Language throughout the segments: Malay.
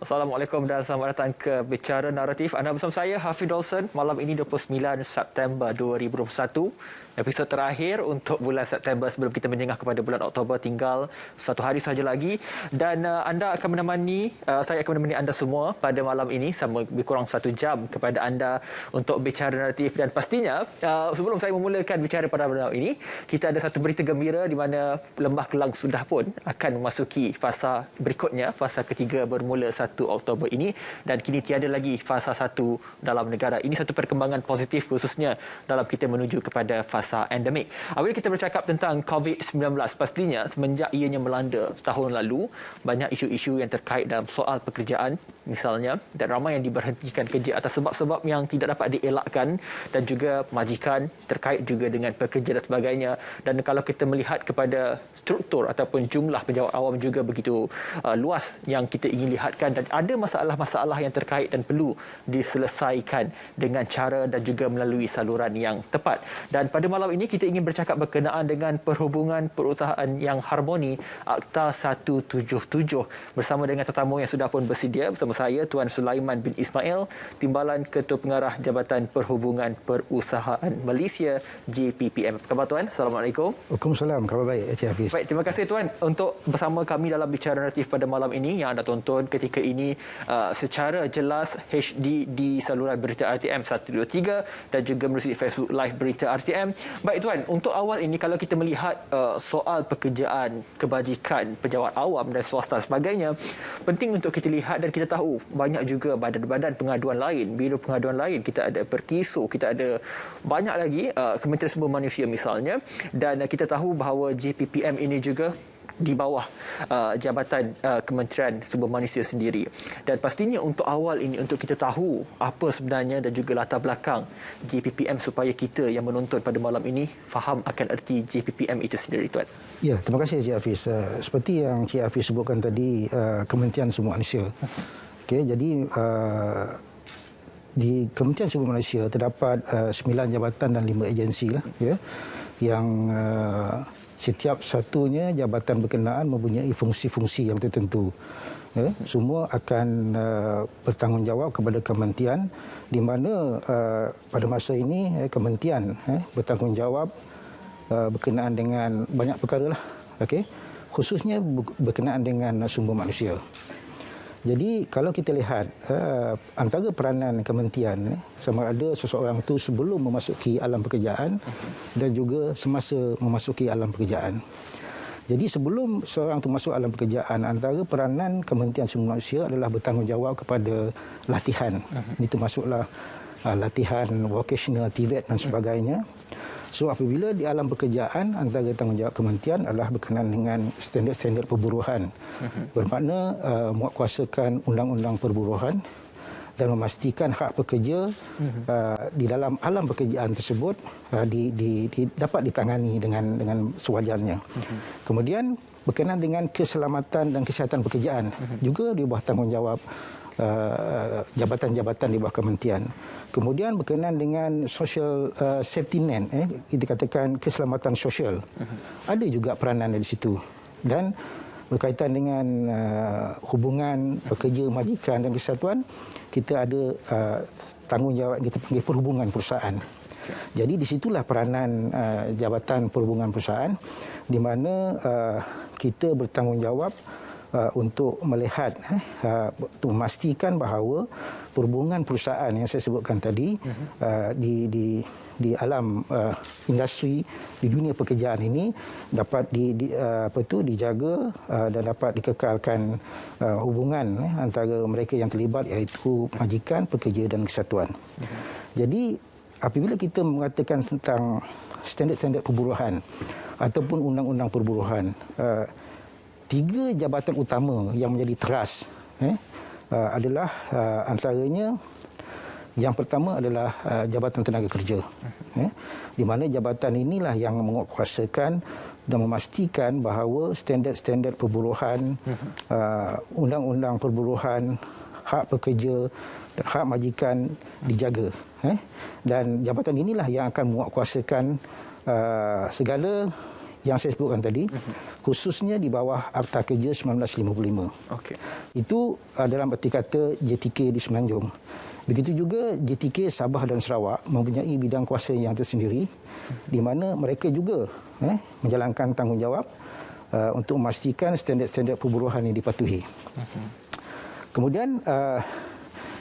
Assalamualaikum dan selamat datang ke Bicara Naratif. Anda bersama saya, Hafid Olsen. Malam ini 29 September 2021. Episod terakhir untuk bulan September sebelum kita menjengah kepada bulan Oktober. Tinggal satu hari sahaja lagi. Dan saya akan menemani anda semua pada malam ini selama lebih kurang 1 jam kepada anda untuk Bicara Naratif. Dan pastinya, sebelum saya memulakan bicara pada malam ini, kita ada satu berita gembira di mana Lembah Kelang sudah pun akan memasuki fasa berikutnya. Fasa ketiga bermula 1 Oktober ini dan kini tiada lagi fasa 1 dalam negara. Ini satu perkembangan positif khususnya dalam kita menuju kepada fasa endemik. Apabila kita bercakap tentang COVID-19, pastinya semenjak ianya melanda tahun lalu, banyak isu-isu yang terkait dalam soal pekerjaan misalnya, dan ramai yang diberhentikan kerja atas sebab-sebab yang tidak dapat dielakkan, dan juga majikan terkait juga dengan pekerja dan sebagainya. Dan kalau kita melihat kepada struktur ataupun jumlah pejabat awam juga begitu luas yang kita ingin lihatkan, dan ada masalah-masalah yang terkait dan perlu diselesaikan dengan cara dan juga melalui saluran yang tepat. Dan pada malam ini kita ingin bercakap berkenaan dengan perhubungan perusahaan yang harmoni Akta 177 bersama dengan tetamu yang sudah pun bersedia. Bersama saya Tuan Sulaiman bin Ismail, Timbalan Ketua Pengarah Jabatan Perhubungan Perusahaan Malaysia JPPM. Apa khabar Tuan? Assalamualaikum. Waalaikumsalam. Khabar baik Encik Hafiz. Baik, terima kasih Tuan untuk bersama kami dalam Bicara Naratif pada malam ini yang anda tonton ketika ini secara jelas HD di saluran berita RTM 123 dan juga melalui Facebook Live Berita RTM. Baik Tuan, untuk awal ini kalau kita melihat soal pekerjaan, kebajikan, pejabat awam dan swasta dan sebagainya, penting untuk kita lihat dan kita tahu banyak juga badan-badan pengaduan lain, biro pengaduan lain. Kita ada Perkiso, kita ada banyak lagi Kementerian Sumber Manusia misalnya, dan kita tahu bahawa JPPM ini juga di bawah Jabatan Kementerian Sumber Manusia sendiri. Dan pastinya untuk awal ini, untuk kita tahu apa sebenarnya dan juga latar belakang JPPM supaya kita yang menonton pada malam ini faham akan erti JPPM itu sendiri Tuan. Ya, terima kasih Encik Hafiz. Seperti yang Encik Hafiz sebutkan tadi, Kementerian Sumber Manusia. Okey, jadi di Kementerian Sumber Manusia terdapat 9 jabatan dan 5 agensi lah, ya, yang setiap satunya jabatan berkenaan mempunyai fungsi-fungsi yang tertentu. Ya, semua akan bertanggungjawab kepada kementerian, di mana pada masa ini kementerian bertanggungjawab berkenaan dengan banyak perkara lah, okey, khususnya berkenaan dengan sumber manusia. Jadi kalau kita lihat antara peranan kementerian, sama ada seseorang itu sebelum memasuki alam pekerjaan dan juga semasa memasuki alam pekerjaan. Jadi sebelum seorang itu masuk alam pekerjaan, antara peranan Kementerian Sumber Manusia adalah bertanggungjawab kepada latihan. Itu masuklah latihan vocational, TVET dan sebagainya. So apabila di alam pekerjaan, antara tanggungjawab kementerian adalah berkenaan dengan standard-standard perburuhan. Bermakna menguatkuasakan undang-undang perburuhan dan memastikan hak pekerja di dalam alam pekerjaan tersebut dapat ditangani dengan sewajarnya. Kemudian berkenaan dengan keselamatan dan kesihatan pekerjaan juga di bawah tanggungjawab jabatan-jabatan di bawah kementerian. Kemudian berkenaan dengan social safety net, kita katakan keselamatan sosial, ada juga peranan di situ. Dan berkaitan dengan hubungan pekerja, majikan dan kesatuan, kita ada tanggungjawab kita panggil perhubungan perusahaan. Jadi di situlah peranan Jabatan Perhubungan Perusahaan, di mana kita bertanggungjawab untuk melihat, untuk memastikan bahawa perhubungan perusahaan yang saya sebutkan tadi di alam industri, di dunia pekerjaan ini dapat dijaga dan dapat dikekalkan hubungan antara mereka yang terlibat, iaitu majikan, pekerja dan kesatuan. Jadi apabila kita mengatakan tentang standard-standard perburuhan ataupun undang-undang perburuhan, 3 jabatan utama yang menjadi teras adalah antaranya, yang pertama adalah Jabatan Tenaga Kerja, di mana jabatan inilah yang menguatkuasakan dan memastikan bahawa standard-standard perburuhan, undang-undang perburuhan, hak pekerja dan hak majikan dijaga. Dan jabatan inilah yang akan menguatkuasakan segala yang saya sebutkan tadi, khususnya di bawah Akta Kerja 1955. Okey. Itu dalam erti kata JTK di Semenanjung. Begitu juga JTK Sabah dan Sarawak mempunyai bidang kuasa yang tersendiri, di mana mereka juga menjalankan tanggungjawab untuk memastikan standard-standard perburuhan yang dipatuhi. Kemudian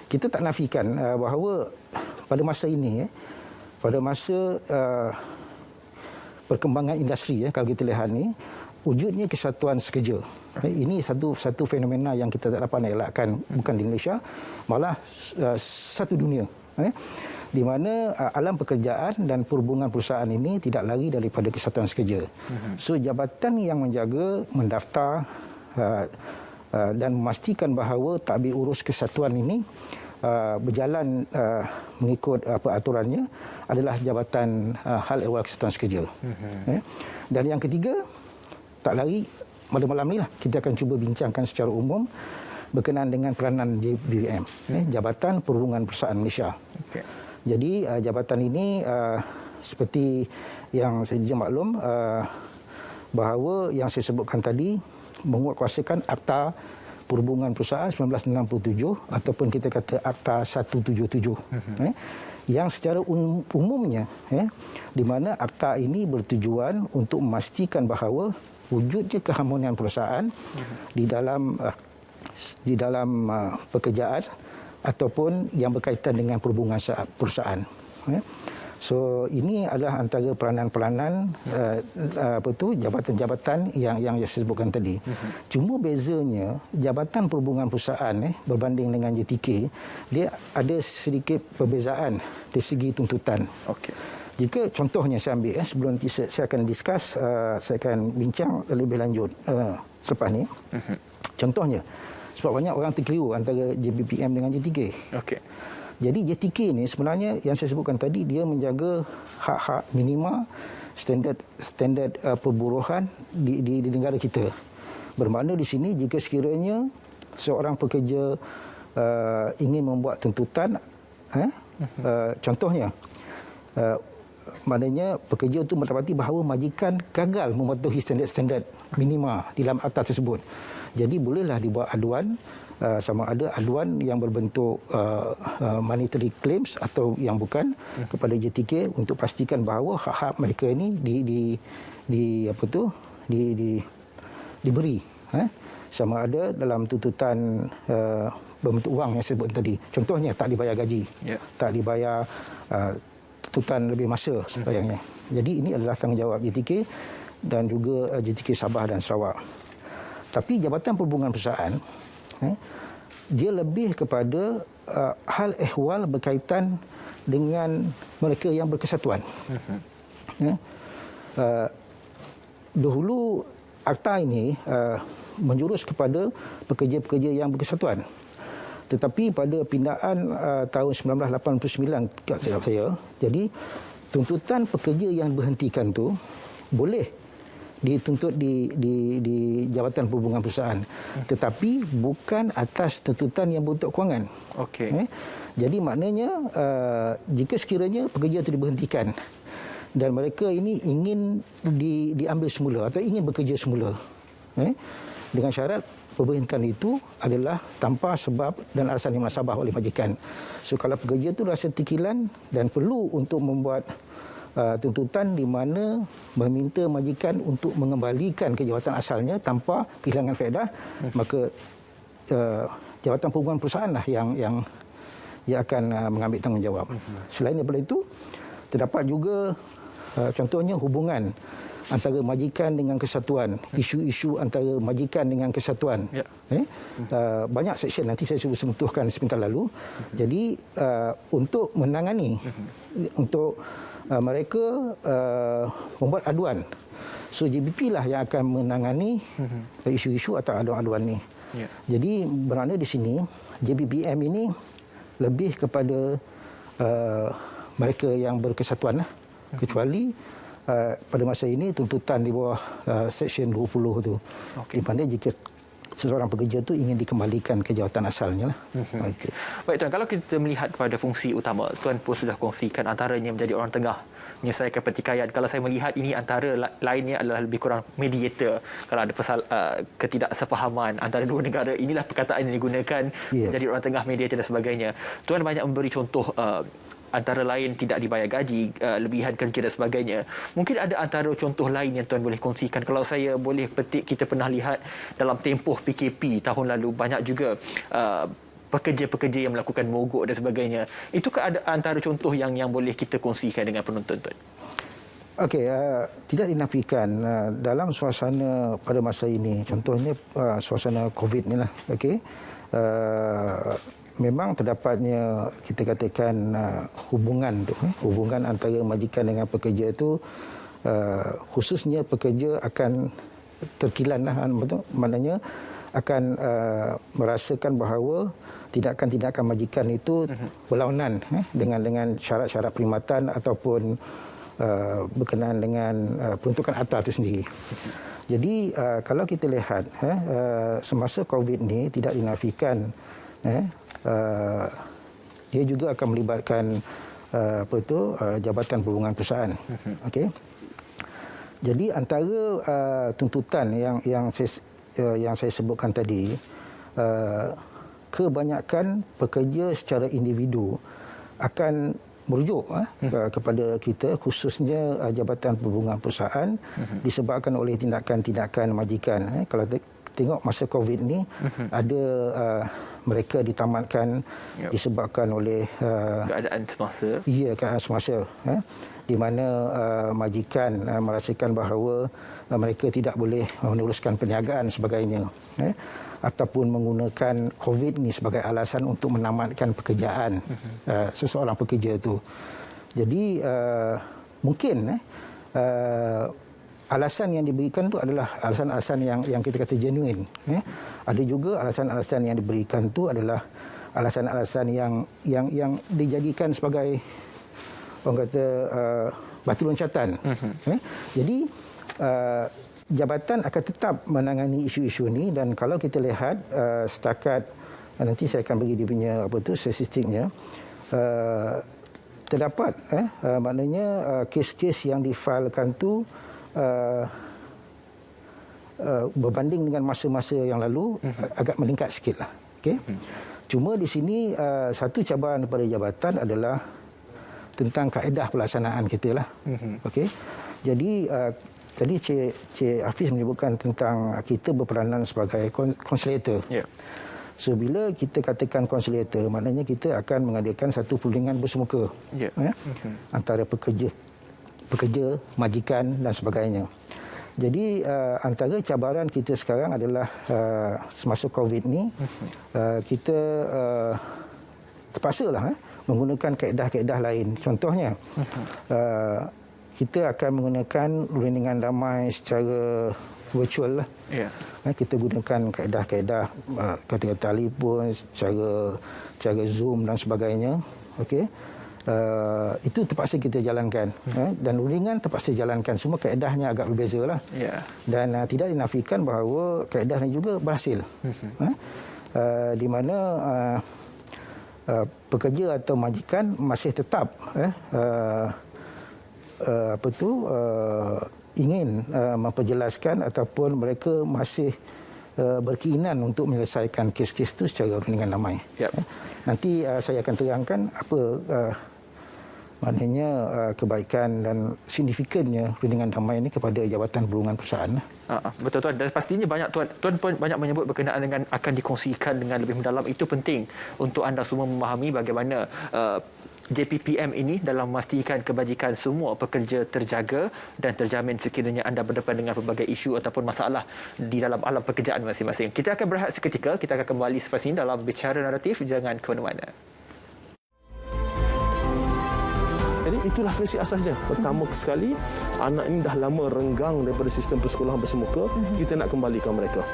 kita tak nafikan bahawa pada masa ini, pada masa perkembangan industri, kalau kita lihat ni, wujudnya kesatuan sekerja. Ini satu fenomena yang kita tak dapat nak elakkan, bukan di Malaysia, malah satu dunia. Di mana alam pekerjaan dan perhubungan perusahaan ini tidak lari daripada kesatuan sekerja. So, jabatan yang menjaga, mendaftar dan memastikan bahawa tadbir urus kesatuan ini berjalan mengikut aturannya adalah Jabatan Hal Ehwal Kesatuan Sekerja. Dan yang ketiga, tak lari pada malam ni lah kita akan cuba bincangkan secara umum berkenaan dengan peranan JBPM, Jabatan Perhubungan Perusahaan Malaysia. Okay. Jadi jabatan ini seperti yang saya maklum bahawa yang saya sebutkan tadi menguatkuasakan Akta Perhubungan Perusahaan 1967 ataupun kita kata Akta 177. Yang secara umumnya di mana akta ini bertujuan untuk memastikan bahawa wujudnya keharmonian perusahaan di dalam pekerjaan ataupun yang berkaitan dengan perhubungan perusahaan. So, ini adalah antara peranan-peranan jabatan-jabatan yang saya sebutkan tadi. Cuma bezanya Jabatan Perhubungan Perusahaan berbanding dengan JTK, dia ada sedikit perbezaan dari segi tuntutan. Okey. Jika contohnya saya ambil sebelum saya akan discuss, saya akan bincang lebih lanjut selepas ni. Contohnya, sebab banyak orang terkeliru antara JBPM dengan JTK. Okey. Jadi JTK ni sebenarnya yang saya sebutkan tadi, dia menjaga hak-hak minima, standard perburuhan di negara kita. Bermakna di sini jika sekiranya seorang pekerja ingin membuat tuntutan, contohnya, maknanya pekerja itu mendapati bahawa majikan gagal mematuhi standard-standard minima di dalam akta tersebut. Jadi bolehlah dibuat aduan, sama ada aduan yang berbentuk monetary claims atau yang bukan kepada JTK untuk pastikan bahawa hak-hak mereka ini diberi, sama ada dalam tuntutan berbentuk wang yang saya sebut tadi. Contohnya tak dibayar gaji, tak dibayar tuntutan lebih masa sebayangnya. Jadi ini adalah tanggungjawab JTK dan juga JTK Sabah dan Sarawak. Tapi Jabatan Perhubungan Perusahaan dia lebih kepada hal ehwal berkaitan dengan mereka yang berkesatuan. Dahulu akta ini menjurus kepada pekerja-pekerja yang berkesatuan. Tetapi pada pindaan tahun 1989 kat saya, jadi tuntutan pekerja yang berhentikan tu boleh dituntut di Jabatan Perhubungan Perusahaan, tetapi bukan atas tuntutan yang berbentuk kewangan. Okey. Jadi maknanya jika sekiranya pekerja itu diberhentikan dan mereka ini ingin diambil semula atau ingin bekerja semula, dengan syarat pemberhentian itu adalah tanpa sebab dan alasan yang munasabah oleh majikan. So, kalau pekerja itu rasa terkilan dan perlu untuk membuat tuntutan di mana meminta majikan untuk mengembalikan ke jawatan asalnya tanpa kehilangan faedah, maka Jabatan Perhubungan Perusahaan lah yang akan mengambil tanggungjawab. Selain daripada itu, terdapat juga contohnya hubungan antara majikan dengan kesatuan, isu-isu antara majikan dengan kesatuan. Banyak seksyen, nanti saya cuba sentuhkan sebentar lalu. Jadi untuk menangani, untuk mereka membuat aduan, so JBP lah yang akan menangani isu-isu atau aduan-aduan ni. Jadi bermakna di sini JBPM ini lebih kepada mereka yang berkesatuan lah. Kecuali pada masa ini tuntutan di bawah Seksyen 20 tu. Di mana jika seseorang pekerja itu ingin dikembalikan ke jawatan asalnya lah. Okay. Baik Tuan, kalau kita melihat kepada fungsi utama, Tuan pun sudah kongsikan antaranya menjadi orang tengah, menyelesaikan pertikaian. Kalau saya melihat ini antara lainnya adalah lebih kurang mediator. Kalau ada ketidaksefahaman antara dua negara, inilah perkataan yang digunakan, jadi orang tengah, mediator dan sebagainya. Tuan banyak memberi contoh antara lain tidak dibayar gaji, lebihan kerja dan sebagainya. Mungkin ada antara contoh lain yang Tuan boleh kongsikan. Kalau saya boleh petik, kita pernah lihat dalam tempoh PKP tahun lalu banyak juga pekerja-pekerja yang melakukan mogok dan sebagainya. Itukah ada antara contoh yang boleh kita kongsikan dengan penonton, Tuan? Okey, tidak dinafikan dalam suasana pada masa ini, contohnya suasana COVID ni lah, okey. Memang terdapatnya kita katakan hubungan antara majikan dengan pekerja itu khususnya pekerja akan terkilan lah, maknanya akan merasakan bahawa tindakan-tindakan majikan itu berlawanan dengan syarat-syarat perkhidmatan ataupun berkenaan dengan peruntukan atas itu sendiri. Jadi kalau kita lihat semasa COVID ni tidak dinafikan dia juga akan melibatkan Jabatan Perhubungan Perusahaan. Okey. Jadi antara tuntutan yang saya sebutkan tadi, kebanyakan pekerja secara individu akan merujuk kepada kita, khususnya Jabatan Perhubungan Perusahaan, disebabkan oleh tindakan-tindakan majikan. Kalau tengok masa COVID ni, ada mereka ditamatkan disebabkan oleh keadaan semasa. Ya, keadaan semasa. Di mana majikan merasakan bahawa mereka tidak boleh meneruskan perniagaan sebagainya. Ataupun menggunakan COVID ni sebagai alasan untuk menamatkan pekerjaan seseorang pekerja itu. Jadi mungkin alasan yang diberikan itu adalah alasan-alasan yang kita kata genuine. Ada juga alasan-alasan yang diberikan itu adalah alasan-alasan yang dijadikan sebagai orang kata batu loncatan. Jadi jabatan akan tetap menangani isu-isu ini, dan kalau kita lihat setakat nanti saya akan bagi dia punya statistiknya, terdapat maknanya kes-kes yang difailkan tu berbanding dengan masa-masa yang lalu agak meningkat sikitlah. Okey. Cuma di sini satu cabaran daripada jabatan adalah tentang kaedah pelaksanaan kita lah. Okey. Jadi tadi Cik Hafiz menyebutkan tentang kita berperanan sebagai konsulator. So bila kita katakan konsulator, maknanya kita akan mengadakan satu perundingan bersemuka antara pekerja, majikan dan sebagainya. Jadi antara cabaran kita sekarang adalah semasa COVID ni kita terpaksalah menggunakan kaedah-kaedah lain. Contohnya kita akan menggunakan rundingan damai secara virtual lah. Kita gunakan kaedah-kaedah kata-kata telefon, cara Zoom dan sebagainya. Okey. Itu terpaksa kita jalankan, dan rundingan terpaksa jalankan. Semua kaedahnya agak berbeza lah. Dan tidak dinafikan bahawa kaedah ini juga berhasil. Di mana pekerja atau majikan masih tetap ingin memperjelaskan ataupun mereka masih berkeinginan untuk menyelesaikan kes-kes itu secara rundingan damai. Nanti saya akan terangkan apa maknanya kebaikan dan signifikannya rundingan damai ini kepada Jabatan Perhubungan Perusahaan. Betul Tuan, dan pastinya Tuan pun banyak menyebut berkenaan dengan akan dikongsikan dengan lebih mendalam. Itu penting untuk anda semua memahami bagaimana JPPM ini dalam memastikan kebajikan semua pekerja terjaga dan terjamin sekiranya anda berdepan dengan pelbagai isu ataupun masalah di dalam alam pekerjaan masing-masing. Kita akan berehat seketika, kita akan kembali selepas ini dalam Bicara Naratif. Jangan ke mana-mana. Jadi itulah prinsip asasnya. Pertama sekali, anak ini dah lama renggang daripada sistem persekolahan bersemuka, kita nak kembalikan mereka.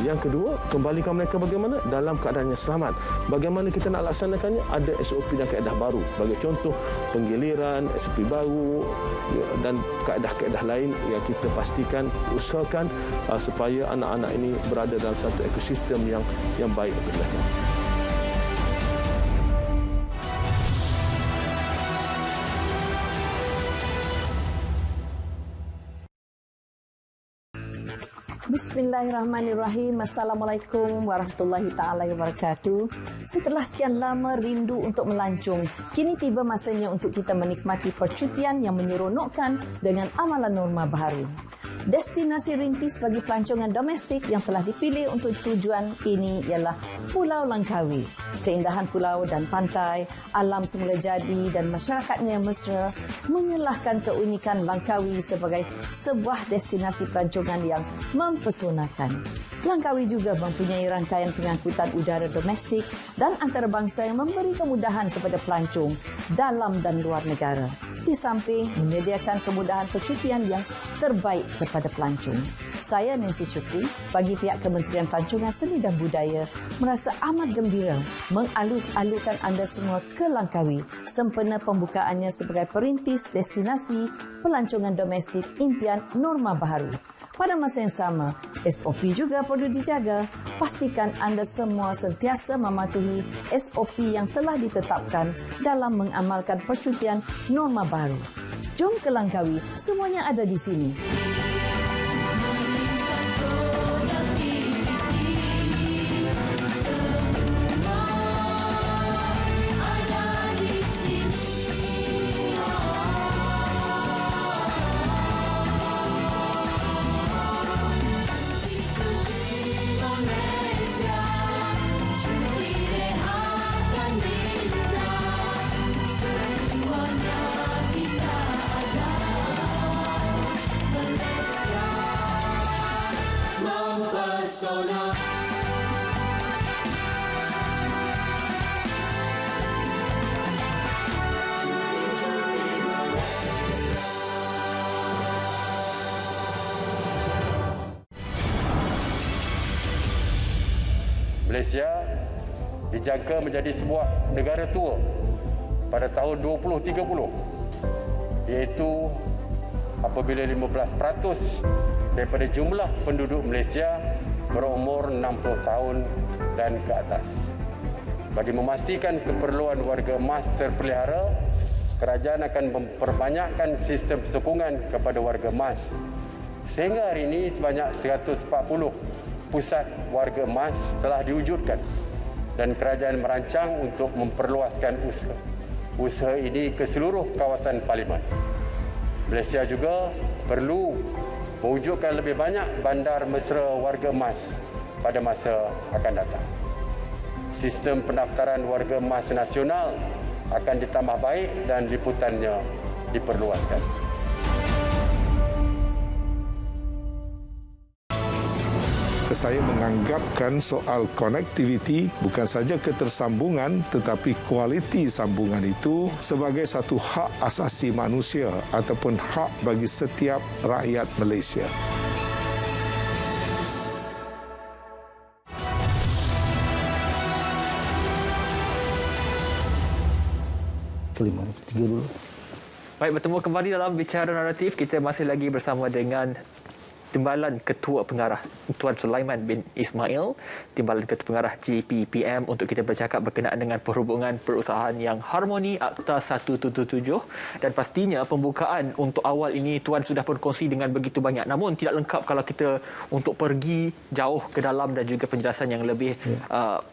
Yang kedua, kembalikan mereka bagaimana? Dalam keadaan yang selamat. Bagaimana kita nak laksanakannya? Ada SOP dan kaedah baru. Bagi contoh, penggiliran, SOP baru dan kaedah-kaedah lain yang kita pastikan, usahakan supaya anak-anak ini berada dalam satu ekosistem yang baik untuk mereka. Bismillahirrahmanirrahim. Assalamualaikum warahmatullahi taala wabarakatuh. Setelah sekian lama rindu untuk melancong, kini tiba masanya untuk kita menikmati percutian yang menyeronokkan dengan amalan norma baharu. Destinasi rintis bagi pelancongan domestik yang telah dipilih untuk tujuan ini ialah Pulau Langkawi. Keindahan pulau dan pantai, alam semula jadi dan masyarakatnya yang mesra mengelahkan keunikan Langkawi sebagai sebuah destinasi pelancongan yang mempesonakan. Langkawi juga mempunyai rangkaian pengangkutan udara domestik dan antarabangsa yang memberi kemudahan kepada pelancong dalam dan luar negara. Di samping menyediakan kemudahan percutian yang terbaik kepada pelancong. Saya Nancy Chukri bagi pihak Kementerian Pelancongan Seni dan Budaya merasa amat gembira mengaluk-alukkan anda semua ke Langkawi sempena pembukaannya sebagai perintis destinasi pelancongan domestik impian norma baharu. Pada masa yang sama, SOP juga perlu dijaga. Pastikan anda semua sentiasa mematuhi SOP yang telah ditetapkan dalam mengamalkan percutian norma baru. Jom ke Langkawi, semuanya ada di sini. Malaysia dijangka menjadi sebuah negara tua pada tahun 2030, iaitu apabila 15% daripada jumlah penduduk Malaysia berumur 60 tahun dan ke atas. Bagi memastikan keperluan warga emas terpelihara, kerajaan akan memperbanyakkan sistem sokongan kepada warga emas. Sehingga hari ini sebanyak 140 pusat warga emas telah diwujudkan dan kerajaan merancang untuk memperluaskan usaha ini ke seluruh kawasan parlimen. Malaysia juga perlu mewujudkan lebih banyak bandar mesra warga emas pada masa akan datang. Sistem pendaftaran warga emas nasional akan ditambah baik dan liputannya diperluaskan. Saya menganggapkan soal connectivity bukan saja ketersambungan tetapi kualiti sambungan itu sebagai satu hak asasi manusia ataupun hak bagi setiap rakyat Malaysia. Tiga dulu. Baik, bertemu kembali dalam Bicara Naratif. Kita masih lagi bersama dengan Timbalan Ketua Pengarah Tuan Sulaiman bin Ismail, Timbalan Ketua Pengarah GPPM, untuk kita bercakap berkenaan dengan perhubungan perusahaan yang harmoni Akta 177. Dan pastinya pembukaan untuk awal ini Tuan sudah berkongsi dengan begitu banyak. Namun tidak lengkap kalau kita untuk pergi jauh ke dalam dan juga penjelasan yang lebih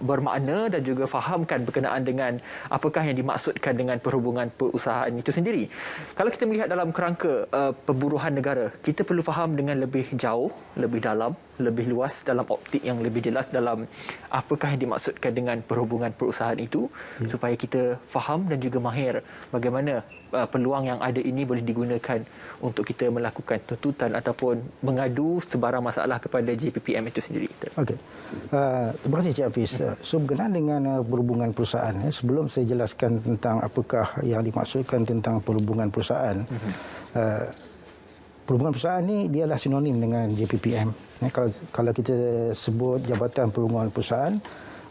bermakna dan juga fahamkan berkenaan dengan apakah yang dimaksudkan dengan perhubungan perusahaan itu sendiri. Kalau kita melihat dalam kerangka pemburuhan negara, kita perlu faham dengan lebih lebih jauh, lebih dalam, lebih luas dalam optik yang lebih jelas dalam apakah yang dimaksudkan dengan perhubungan perusahaan itu, supaya kita faham dan juga mahir bagaimana peluang yang ada ini boleh digunakan untuk kita melakukan tuntutan ataupun mengadu sebarang masalah kepada JPPM itu sendiri. Okey. Terima kasih Cik Hafiz. So berkenaan dengan perhubungan perusahaan, sebelum saya jelaskan tentang apakah yang dimaksudkan tentang perhubungan perusahaan. Perhubungan perusahaan ni dia adalah sinonim dengan JPPM. Kalau kita sebut Jabatan Perhubungan Perusahaan,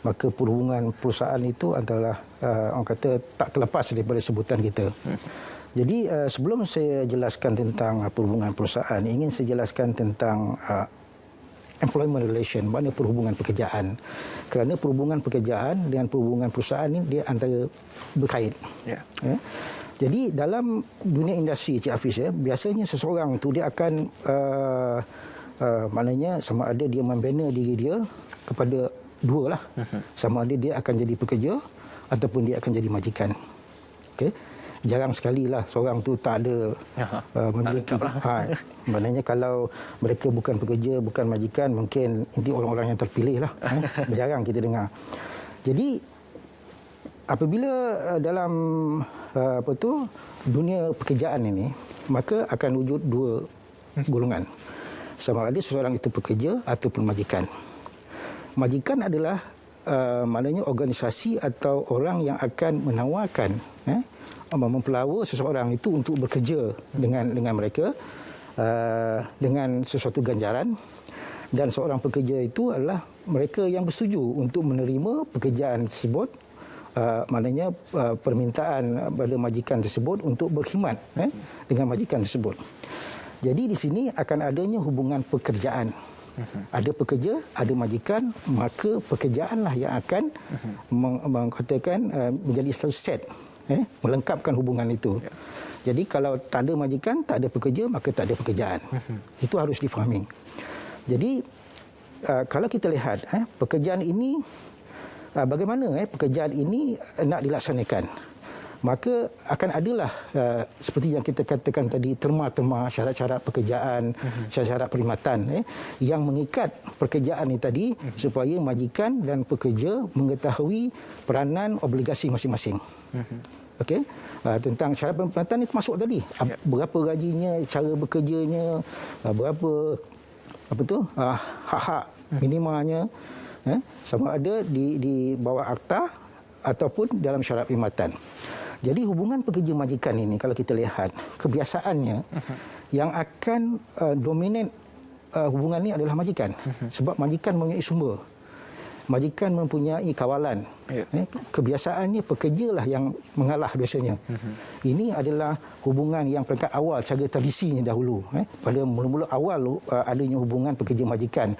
maka perhubungan perusahaan itu adalah orang kata tak terlepas daripada sebutan kita. Jadi sebelum saya jelaskan tentang perhubungan perusahaan, ingin saya jelaskan tentang employment relation, maknanya perhubungan pekerjaan. Kerana perhubungan pekerjaan dengan perhubungan perusahaan ini dia antara berkait. Jadi dalam dunia industri, Cik Hafiz, biasanya seseorang tu dia akan maknanya sama ada dia membina diri dia kepada dua lah. Sama ada dia akan jadi pekerja ataupun dia akan jadi majikan. Okey. Jarang sekali lah seorang tu tak ada memiliki. Maknanya kalau mereka bukan pekerja, bukan majikan, mungkin nanti orang-orang yang terpilih lah. Jarang kita dengar. Jadi apabila dalam dunia pekerjaan ini, maka akan wujud dua golongan. Sama ada seseorang itu pekerja ataupun majikan. Majikan adalah maknanya organisasi atau orang yang akan menawarkan mempelawa seseorang itu untuk bekerja dengan mereka dengan sesuatu ganjaran, dan seorang pekerja itu adalah mereka yang bersetuju untuk menerima pekerjaan tersebut, maknanya permintaan pada majikan tersebut untuk berkhidmat dengan majikan tersebut. Jadi di sini akan adanya hubungan pekerjaan. Ada pekerja, ada majikan, maka pekerjaanlah yang akan mengatakan menjadi satu set, melengkapkan hubungan itu. Jadi kalau tak ada majikan, tak ada pekerja, maka tak ada pekerjaan. Itu harus difahami. Jadi kalau kita lihat pekerjaan ini, bagaimana pekerjaan ini nak dilaksanakan, maka akan adalah seperti yang kita katakan tadi, terma-terma syarat-syarat pekerjaan, syarat-syarat perkhidmatan yang mengikat pekerjaan ini tadi, supaya majikan dan pekerja mengetahui peranan obligasi masing-masing. Okey, tentang syarat perkhidmatan ini termasuk tadi berapa gajinya, cara bekerjanya, berapa hak-hak minimanya, sama ada di bawah akta ataupun dalam syarat perkhidmatan. Jadi hubungan pekerja majikan ini, kalau kita lihat kebiasaannya, yang akan dominan hubungan ini adalah majikan. Sebab majikan mempunyai sumber, majikan mempunyai kawalan. Kebiasaannya pekerjalah yang mengalah biasanya. Ini adalah hubungan yang peringkat awal cara tradisinya dahulu. Pada mula-mula awal adanya hubungan pekerja majikan.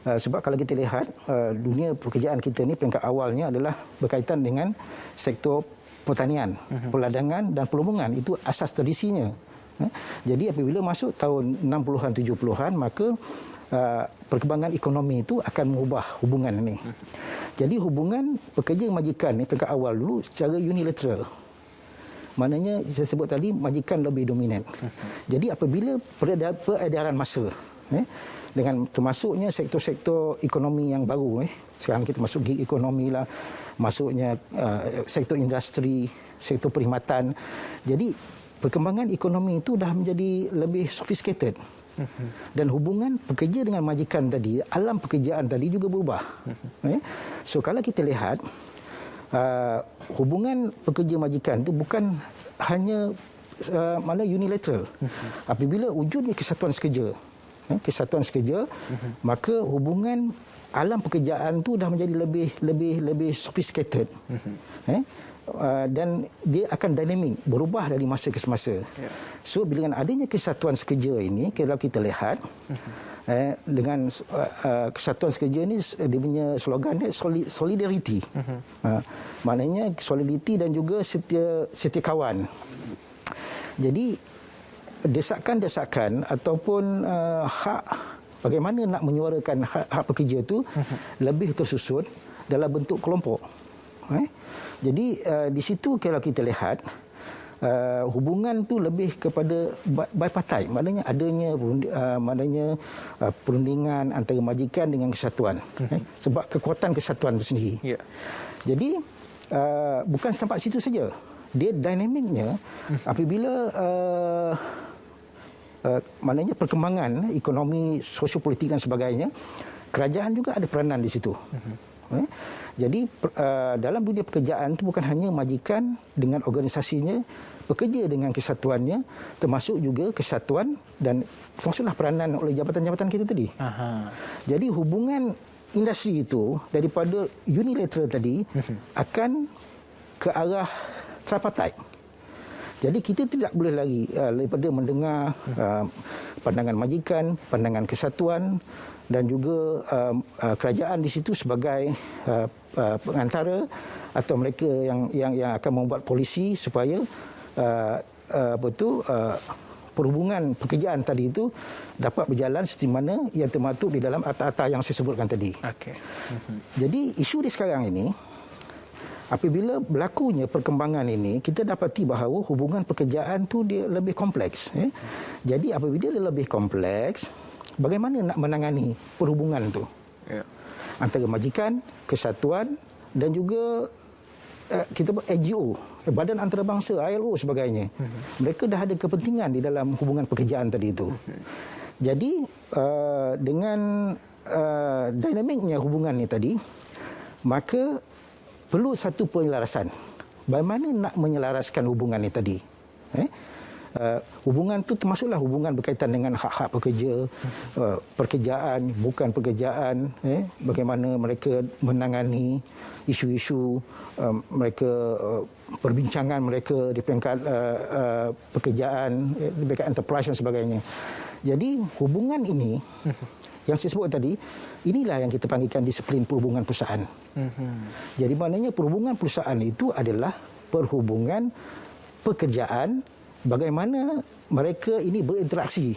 Sebab kalau kita lihat dunia pekerjaan kita ni, peringkat awalnya adalah berkaitan dengan sektor pertanian, perladangan dan perlumbungan. Itu asas tradisinya. Jadi apabila masuk tahun 60-an, 70-an, maka perkembangan ekonomi itu akan mengubah hubungan ini. Jadi hubungan pekerja majikan ni peringkat awal dulu secara unilateral. Maknanya saya sebut tadi, majikan lebih dominan. Jadi apabila peredaran masa, dengan termasuknya sektor-sektor ekonomi yang baru, sekarang kita masuk gig ekonomi lah, masuknya sektor industri, sektor perkhidmatan. Jadi perkembangan ekonomi itu dah menjadi lebih sophisticated. Dan hubungan pekerja dengan majikan tadi, alam pekerjaan tadi juga berubah. So kalau kita lihat hubungan pekerja majikan itu bukan hanya mana unilateral. Apabila wujudnya kesatuan sekerja, maka hubungan alam pekerjaan tu dah menjadi lebih sophisticated. Dan dia akan dinamik, berubah dari masa ke semasa. So bila adanya kesatuan sekerja ini, kalau kita lihat dengan kesatuan sekerja ini, dia punya slogan dia solidarity. Maknanya solidarity dan juga setia kawan. Jadi desakan-desakan ataupun hak bagaimana nak menyuarakan hak pekerja itu lebih tersusun dalam bentuk kelompok. Jadi di situ kalau kita lihat hubungan tu lebih kepada bipartite, maknanya adanya perundingan antara majikan dengan kesatuan. Sebab kekuatan kesatuan itu sendiri. Ya. Jadi bukan sampai situ saja. Dia dinamiknya apabila maknanya perkembangan ekonomi, sosiopolitik dan sebagainya, kerajaan juga ada peranan di situ. Jadi dalam dunia pekerjaan itu bukan hanya majikan dengan organisasinya bekerja dengan kesatuannya, termasuk juga kesatuan dan termasuklah peranan oleh jabatan-jabatan kita tadi. Jadi hubungan industri itu daripada unilateral tadi akan ke arah tripartite. Jadi kita tidak boleh lagi daripada mendengar pandangan majikan, pandangan kesatuan dan juga kerajaan di situ sebagai pengantara atau mereka yang akan membuat polisi supaya perhubungan pekerjaan tadi itu dapat berjalan seperti mana yang termaktub di dalam akta-akta yang saya sebutkan tadi. Jadi isu di sekarang ini, apabila berlakunya perkembangan ini, kita dapati bahawa hubungan pekerjaan tu dia lebih kompleks. Jadi apabila dia lebih kompleks, bagaimana nak menangani perhubungan tu? Antara majikan, kesatuan dan juga kita NGO, Badan Antarabangsa, ILO sebagainya. Mereka dah ada kepentingan di dalam hubungan pekerjaan tadi itu. Jadi dengan dinamiknya hubungan ni tadi, maka perlu satu penyelarasan. Bagaimana nak menyelaraskan hubungan ni tadi? Hubungan tu termasuklah hubungan berkaitan dengan hak-hak pekerja, pekerjaan, bukan pekerjaan, bagaimana mereka menangani isu-isu mereka, perbincangan mereka di peringkat pekerjaan, di peringkat enterprise dan sebagainya. Jadi hubungan ini yang saya sebut tadi, inilah yang kita panggilkan disiplin perhubungan perusahaan. Jadi maknanya perhubungan perusahaan itu adalah perhubungan pekerjaan, bagaimana mereka ini berinteraksi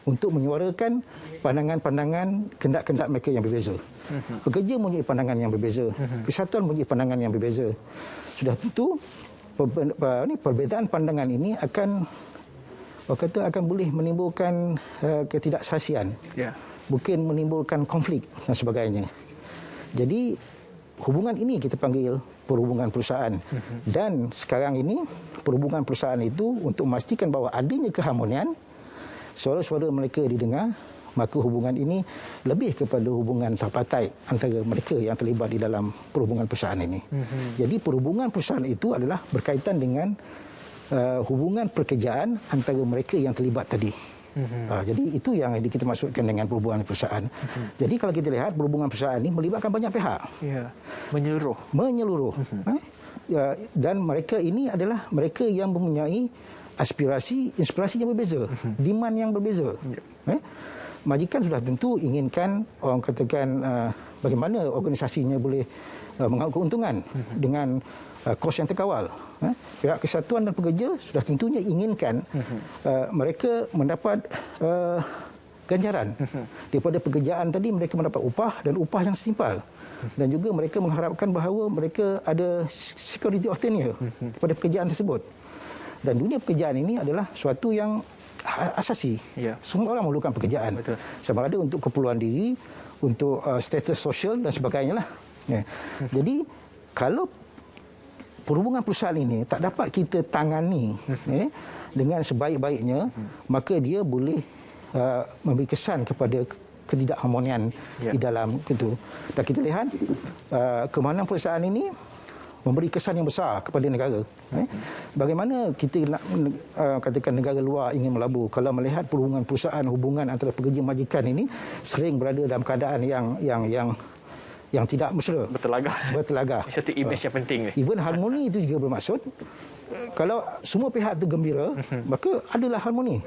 untuk menyuarakan pandangan-pandangan, kendak-kendak mereka yang berbeza. Pekerja mempunyai pandangan yang berbeza, kesatuan mempunyai pandangan yang berbeza. Sudah tentu perbezaan pandangan ini akan boleh menimbulkan ketidakselesaian. Mungkin menimbulkan konflik dan sebagainya. Jadi hubungan ini kita panggil perhubungan perusahaan. Dan sekarang ini perhubungan perusahaan itu untuk memastikan bahawa adanya keharmonian, suara-suara mereka didengar, maka hubungan ini lebih kepada hubungan tripartite antara mereka yang terlibat di dalam perhubungan perusahaan ini. Jadi perhubungan perusahaan itu adalah berkaitan dengan hubungan pekerjaan antara mereka yang terlibat tadi. Jadi itu yang kita maksudkan dengan perhubungan perusahaan. Jadi kalau kita lihat perhubungan perusahaan ini melibatkan banyak pihak. Menyeluruh. Dan mereka ini adalah mereka yang mempunyai inspirasi yang berbeza, demand yang berbeza. Majikan sudah tentu inginkan orang katakan bagaimana organisasinya boleh mengambil keuntungan dengan kos yang terkawal. Pihak kesatuan dan pekerja sudah tentunya inginkan mereka mendapat ganjaran daripada pekerjaan tadi, mereka mendapat upah dan upah yang setimpal. Dan juga mereka mengharapkan bahawa mereka ada security of tenure daripada pekerjaan tersebut. Dan dunia pekerjaan ini adalah suatu yang asasi. Semua orang memerlukan pekerjaan. Sama ada untuk keperluan diri, untuk status sosial dan sebagainya lah. Jadi kalau perhubungan perusahaan ini tak dapat kita tangani dengan sebaik-baiknya, maka dia boleh memberi kesan kepada ketidakharmonian di dalam itu. Dan kita lihat kemahanan perusahaan ini memberi kesan yang besar kepada negara. Bagaimana kita nak katakan negara luar ingin melabur kalau melihat perhubungan perusahaan, hubungan antara pekerja majikan ini sering berada dalam keadaan yang tidak mesra, bertelagah. Satu image yang penting ni. Even harmoni itu juga bermaksud kalau semua pihak itu gembira, maka adalah harmoni.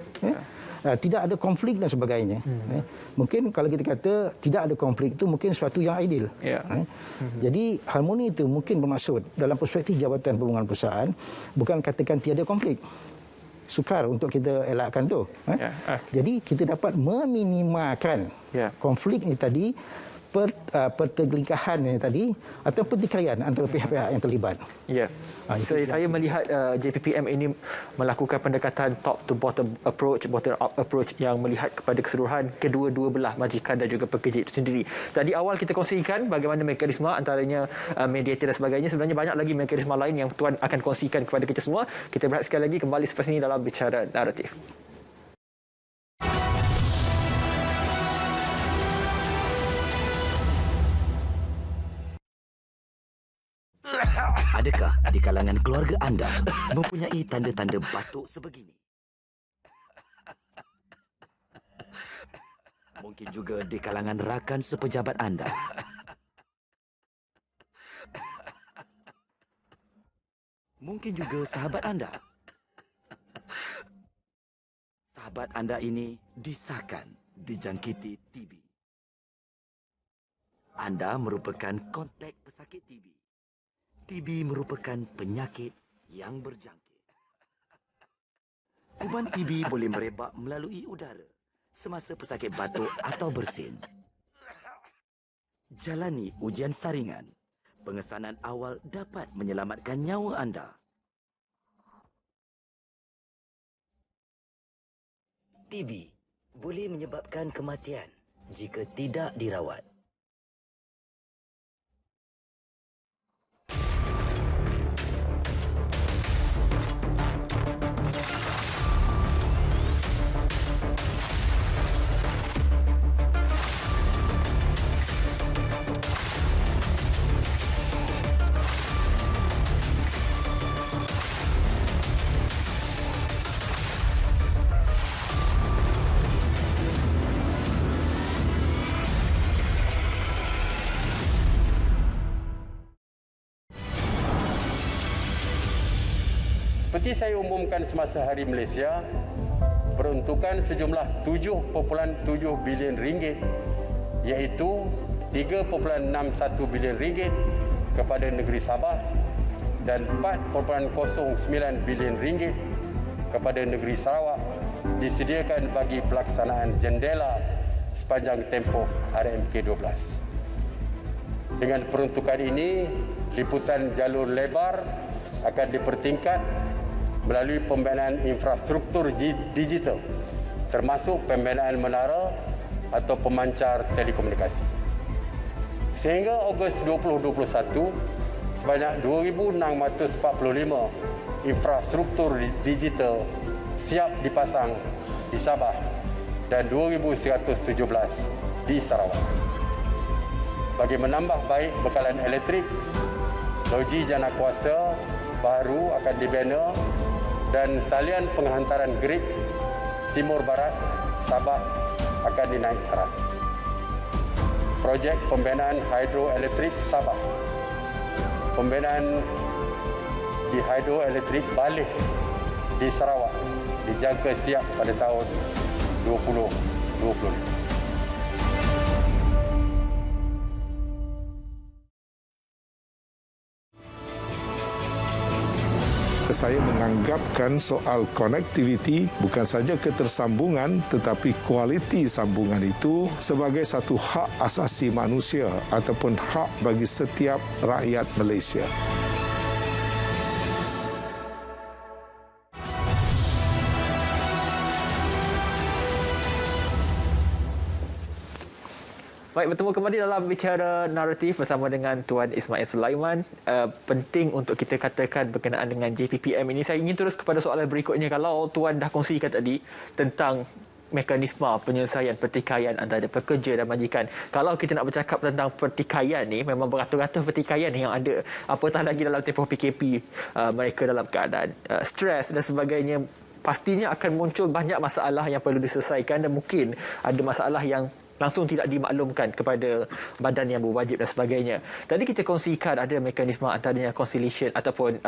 Tidak ada konflik dan sebagainya. Mungkin kalau kita kata tidak ada konflik itu mungkin sesuatu yang ideal. Jadi harmoni itu mungkin bermaksud dalam perspektif Jabatan Perhubungan Perusahaan bukan katakan tiada konflik. Sukar untuk kita elakkan tu. Jadi kita dapat meminimalkan konflik ini tadi pertelingkahan yang tadi atau pertikaian antara pihak-pihak yang terlibat. Ya. Saya melihat JPPM ini melakukan pendekatan top to bottom approach, bottom up approach yang melihat kepada keseluruhan kedua-dua belah majikan dan juga pekerja itu sendiri. Tadi awal kita kongsikan bagaimana mekanisme antaranya mediator dan sebagainya. Sebenarnya banyak lagi mekanisme lain yang Tuan akan kongsikan kepada kita semua. Kita berehat sekali lagi kembali selepas ini dalam Bicara Naratif. Adakah di kalangan keluarga anda mempunyai tanda-tanda batuk sebegini? Mungkin juga di kalangan rakan sepejabat anda. Mungkin juga sahabat anda. Sahabat anda ini disahkan dijangkiti TB. Anda merupakan kontak pesakit TB. TB merupakan penyakit yang berjangkit. Kuman TB boleh merebak melalui udara semasa pesakit batuk atau bersin. Jalani ujian saringan. Pengesanan awal dapat menyelamatkan nyawa anda. TB boleh menyebabkan kematian jika tidak dirawat. Seperti saya umumkan semasa Hari Malaysia, peruntukan sejumlah 7.7 bilion ringgit iaitu 3.61 bilion ringgit kepada negeri Sabah dan 4.09 bilion ringgit kepada negeri Sarawak disediakan bagi pelaksanaan jendela sepanjang tempoh RMK12. Dengan peruntukan ini, liputan jalur lebar akan dipertingkat melalui pembinaan infrastruktur digital termasuk pembinaan menara atau pemancar telekomunikasi. Sehingga Ogos 2021, sebanyak 2,645 infrastruktur digital siap dipasang di Sabah dan 2,117 di Sarawak. Bagi menambah baik bekalan elektrik, loji jana kuasa baru akan dibina dan talian penghantaran grid Timur Barat Sabah akan dinaik taraf. Projek pembinaan hidroelektrik Sabah, pembinaan di hidroelektrik Baleh di Sarawak dijangka siap pada tahun 2020. Saya menganggapkan soal konektiviti bukan saja ketersambungan tetapi kualiti sambungan itu sebagai satu hak asasi manusia ataupun hak bagi setiap rakyat Malaysia. Baik, bertemu kembali dalam Bicara Naratif bersama dengan Tuan Ismail Sulaiman. Penting untuk kita katakan berkenaan dengan JPPM ini. Saya ingin terus kepada soalan berikutnya. Kalau Tuan dah kongsikan tadi tentang mekanisme penyelesaian pertikaian antara pekerja dan majikan. Kalau kita nak bercakap tentang pertikaian ni, memang beratus-ratus pertikaian yang ada. Apatah lagi dalam tempoh PKP, mereka dalam keadaan stres dan sebagainya. Pastinya akan muncul banyak masalah yang perlu diselesaikan dan mungkin ada masalah yang langsung tidak dimaklumkan kepada badan yang berwajib dan sebagainya. Tadi kita kongsikan ada mekanisme antaranya conciliation ataupun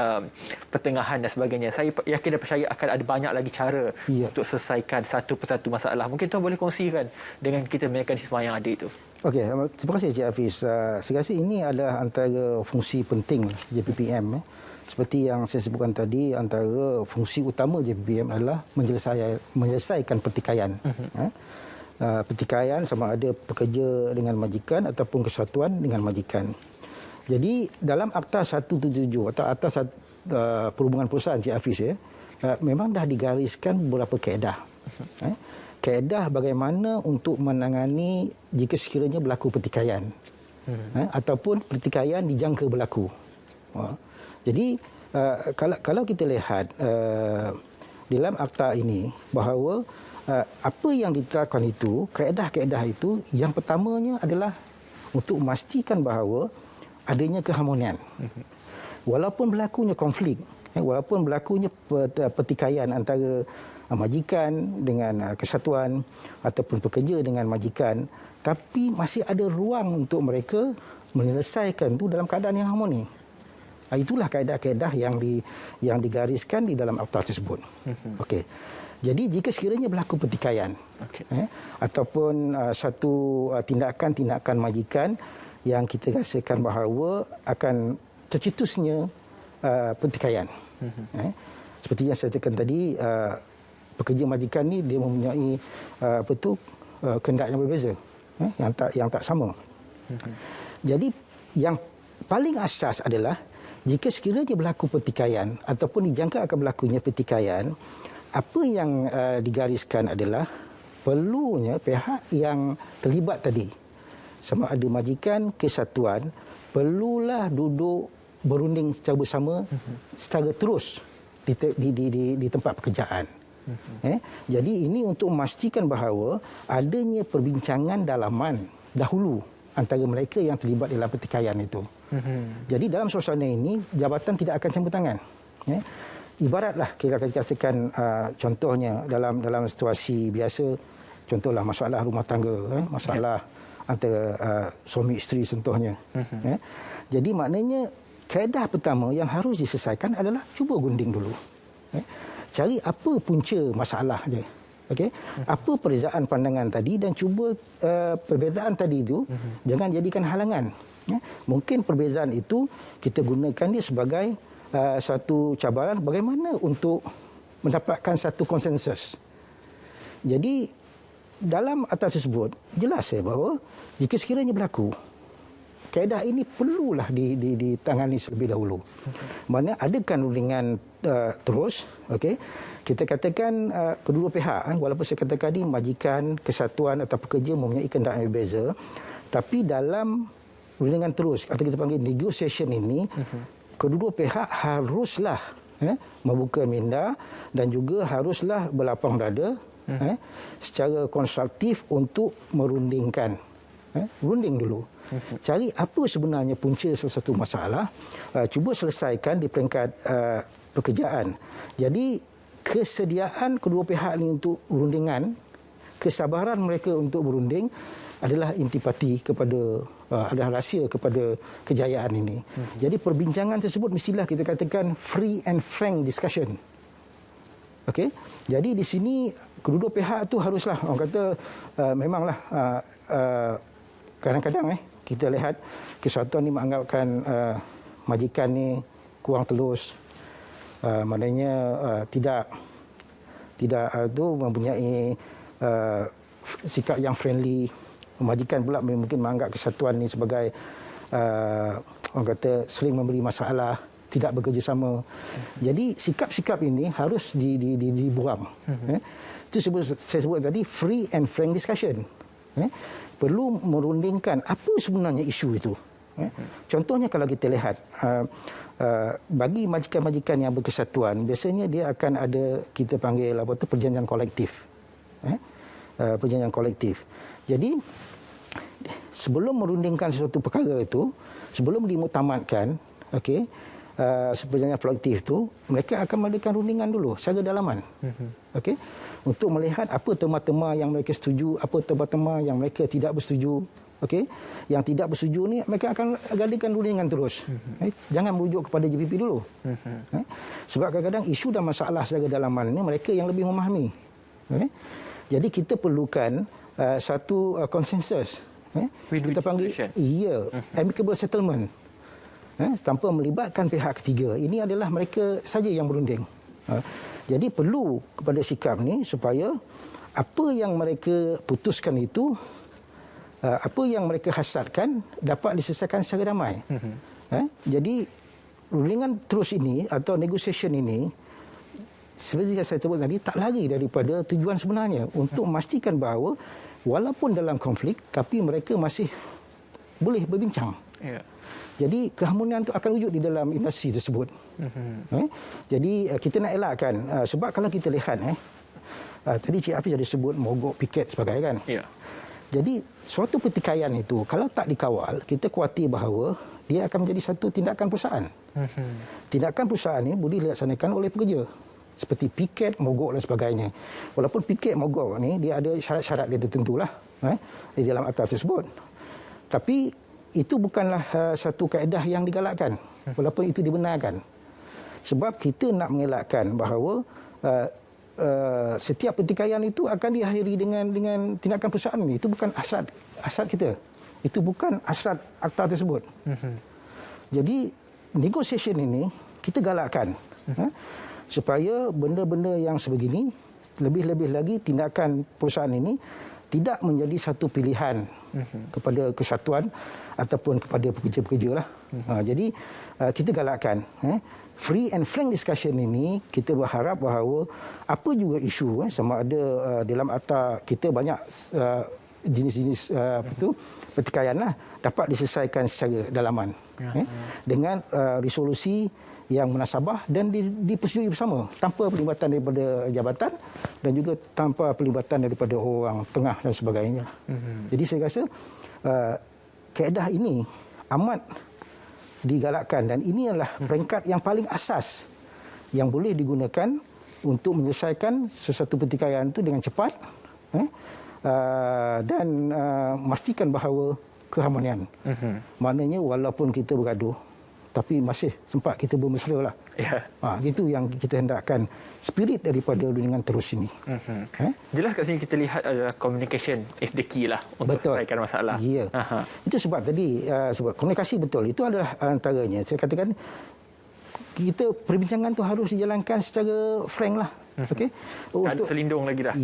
pertengahan dan sebagainya. Saya yakin dan percaya akan ada banyak lagi cara untuk selesaikan satu persatu masalah. Mungkin Tuan boleh kongsikan dengan kita mekanisme yang ada itu. Okey, terima kasih Encik Hafiz. Saya rasa ini adalah antara fungsi penting JPPM. Seperti yang saya sebutkan tadi, antara fungsi utama JPPM adalah menyelesaikan pertikaian. pertikaian, sama ada pekerja dengan majikan ataupun kesatuan dengan majikan. Jadi dalam Akta 177 atau Akta Perhubungan Perusahaan, Cik Hafiz, memang dah digariskan beberapa kaedah. Kaedah bagaimana untuk menangani jika sekiranya berlaku pertikaian ataupun pertikaian dijangka berlaku. Jadi kalau kita lihat dalam akta ini bahawa apa yang ditetapkan itu, kaedah-kaedah itu, yang pertamanya adalah untuk memastikan bahawa adanya keharmonian. Walaupun berlakunya konflik, walaupun berlakunya pertikaian antara majikan dengan kesatuan ataupun pekerja dengan majikan, tapi masih ada ruang untuk mereka menyelesaikan itu dalam keadaan yang harmoni. Itulah kaedah-kaedah yang digariskan di dalam akta tersebut. Okey. Jadi jika sekiranya berlaku pertikaian ataupun satu tindakan-tindakan majikan yang kita rasakan bahawa akan tercetusnya pertikaian. Seperti yang saya katakan tadi, pekerja majikan ni dia mempunyai kehendak yang berbeza, yang tak sama. Jadi yang paling asas adalah jika sekiranya berlaku pertikaian ataupun dijangka akan berlakunya pertikaian, apa yang digariskan adalah perlunya pihak yang terlibat tadi, sama ada majikan, kesatuan, perlulah duduk berunding secara bersama secara terus di tempat pekerjaan. Jadi ini untuk memastikan bahawa adanya perbincangan dalaman dahulu antara mereka yang terlibat dalam pertikaian itu. Jadi dalam suasana ini jabatan tidak akan campur tangan. Ibaratlah kita akan katakan contohnya dalam situasi biasa, contohlah masalah rumah tangga, masalah antara suami isteri contohnya. Jadi maknanya kaedah pertama yang harus diselesaikan adalah cuba gunting dulu. Cari apa punca masalah dia. Okey, apa perbezaan pandangan tadi dan cuba perbezaan tadi itu jangan jadikan halangan. Mungkin perbezaan itu kita gunakan dia sebagai satu cabaran bagaimana untuk mendapatkan satu konsensus. Jadi dalam atas tersebut jelas bahawa jika sekiranya berlaku, kaedah ini perlulah ditangani terlebih dahulu. Maksudnya adakan rundingan terus, okey. Kita katakan kedua pihak, walaupun saya katakan ini majikan, kesatuan atau pekerja mempunyai kehendak yang berbeza, tapi dalam rundingan terus atau kita panggil negotiation ini, kedua pihak haruslah membuka minda dan juga haruslah berlapang dada secara konstruktif untuk merundingkan. Runding dulu. Cari apa sebenarnya punca sesuatu masalah, cuba selesaikan di peringkat pekerjaan. Jadi kesediaan kedua pihak ini untuk rundingan, kesabaran mereka untuk berunding adalah intipati kepada adalah rahsia kepada kejayaan ini. Jadi perbincangan tersebut mestilah kita katakan free and frank discussion. Okey. Jadi di sini kedua pihak tu haruslah orang kata memanglah kadang-kadang kita lihat kesatuan ni menganggapkan majikan ni kurang telus, maknanya tidak tu mempunyai sikap yang friendly. Majikan pula mungkin menganggap kesatuan ni sebagai orang kata sering memberi masalah, tidak bekerjasama. Jadi sikap-sikap ini harus dibuang. Itu saya sebut tadi free and frank discussion. Perlu merundingkan apa sebenarnya isu itu. Contohnya kalau kita lihat bagi majikan-majikan yang berkesatuan, biasanya dia akan ada kita panggil perjanjian kolektif. Perjanjian kolektif. Jadi sebelum merundingkan sesuatu perkara itu, sebelum dimuktamadkan, okey, perjanjian kolektif itu, mereka akan melakukan rundingan dulu secara dalaman. Okey, untuk melihat apa tema-tema yang mereka setuju, apa tema-tema yang mereka tidak bersetuju. Okey, yang tidak bersetuju ni mereka akan adakan rundingan terus. Jangan merujuk kepada JPP dulu. Sebab kadang-kadang isu dan masalah secara dalaman ni mereka yang lebih memahami. Jadi kita perlukan satu konsensus. Kita panggil amicable settlement. Tanpa melibatkan pihak ketiga. Ini adalah mereka saja yang berunding. Jadi perlu kepada sikap ni supaya apa yang mereka putuskan itu, apa yang mereka hasratkan dapat diselesaikan secara damai. Jadi rulingan terus ini atau negotiation ini, seperti yang saya sebut tadi, tak lari daripada tujuan sebenarnya untuk memastikan bahawa walaupun dalam konflik, tapi mereka masih boleh berbincang. Jadi keharmonian itu akan wujud di dalam industri tersebut. Jadi kita nak elakkan, sebab kalau kita lihat, tadi Cik Hafiz ada sebut mogok, piket sebagainya kan. Jadi suatu pertikaian itu kalau tak dikawal, kita khawatir bahawa dia akan menjadi satu tindakan perusahaan. Tindakan perusahaan ini boleh dilaksanakan oleh pekerja. Seperti piket, mogok dan sebagainya. Walaupun piket, mogok ni dia ada syarat-syarat dia tertentulah di dalam akta tersebut. Tapi itu bukanlah satu kaedah yang digalakkan. Walaupun itu dibenarkan. Sebab kita nak mengelakkan bahawa setiap pertikaian itu akan diakhiri dengan tindakan perusahaan ini. Itu bukan hasrat kita. Itu bukan hasrat akta tersebut. Jadi negotiation ini kita galakkan supaya benda-benda yang sebegini, lebih-lebih lagi tindakan perusahaan ini tidak menjadi satu pilihan kepada kesatuan ataupun kepada pekerja-pekerja lah. Jadi kita galakkan free and frank discussion ini. Kita berharap bahawa apa juga isu, sama ada dalam akta kita banyak jenis-jenis pertikaian lah, dapat diselesaikan secara dalaman dengan resolusi yang munasabah dan dipersetujui bersama tanpa pelibatan daripada jabatan dan juga tanpa pelibatan daripada orang tengah dan sebagainya. Jadi saya rasa kaedah ini amat digalakkan dan ini adalah peringkat yang paling asas yang boleh digunakan untuk menyelesaikan sesuatu pertikaian itu dengan cepat dan memastikan bahawa keharmonian. Maknanya walaupun kita bergaduh, tapi masih sempat kita bermesra lah. Itu yang kita hendakkan, spirit daripada rulingan terus ini. Jelas kat sini kita lihat adalah communication is the key lah untuk selesaikan masalah. Itu sebab tadi sebab komunikasi betul itu adalah antaranya. Saya katakan kita perbincangan tu harus dijalankan secara frank lah. Untuk selindung lagi dah.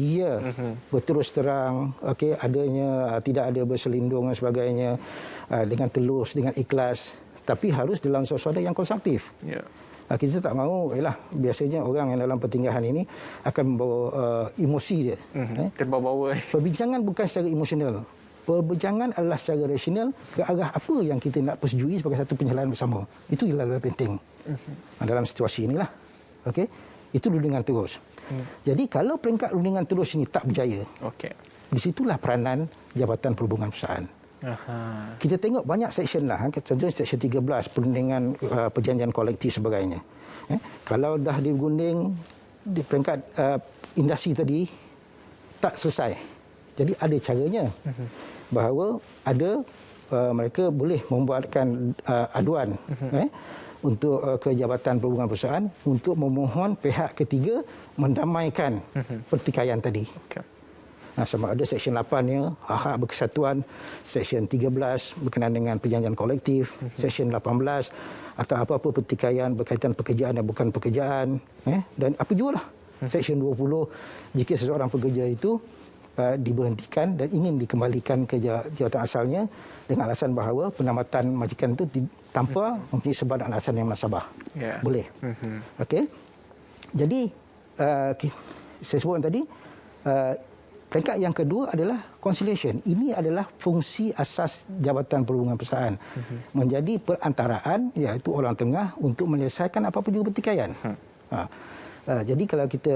Berterus terang, adanya tidak ada berselindung dan sebagainya, dengan telus, dengan ikhlas, tapi harus dalam suasana yang konstruktif. Kita tak mahu, biasanya orang yang dalam pertinggahan ini akan membawa emosi dia. Terbawa-bawa. Perbincangan bukan secara emosional. Perbincangan adalah secara rasional ke arah apa yang kita nak persetujui sebagai satu penyelesaian bersama. Itu yang lebih penting dalam situasi inilah. Itu rundingan terus. Jadi kalau peringkat rundingan terus ini tak berjaya, di situlah peranan Jabatan Perhubungan Perusahaan. Kita tengok banyak seksyen lah. Contohnya seksyen 13, perundingan perjanjian kolektif sebagainya. Kalau dah digunding di peringkat industri tadi tak selesai. Jadi ada caranya bahawa ada mereka boleh membuatkan aduan untuk ke Jabatan Perhubungan Perusahaan untuk memohon pihak ketiga mendamaikan pertikaian tadi. Sama ada Seksyen 8-nya, hak-hak berkesatuan, Seksyen 13 berkenaan dengan perjanjian kolektif, Seksyen 18 atau apa-apa pertikaian berkaitan pekerjaan dan bukan pekerjaan. Dan apa jugalah Seksyen 20 jika seseorang pekerja itu diberhentikan dan ingin dikembalikan ke jawatan asalnya dengan alasan bahawa penamatan majikan itu tanpa mempunyai sebab dan alasan yang munasabah. Boleh. Jadi saya sebut tadi peringkat yang kedua adalah conciliation. Ini adalah fungsi asas Jabatan Perhubungan Perusahaan. Menjadi perantaraan, iaitu orang tengah untuk menyelesaikan apa-apa juga pertikaian. Jadi kalau kita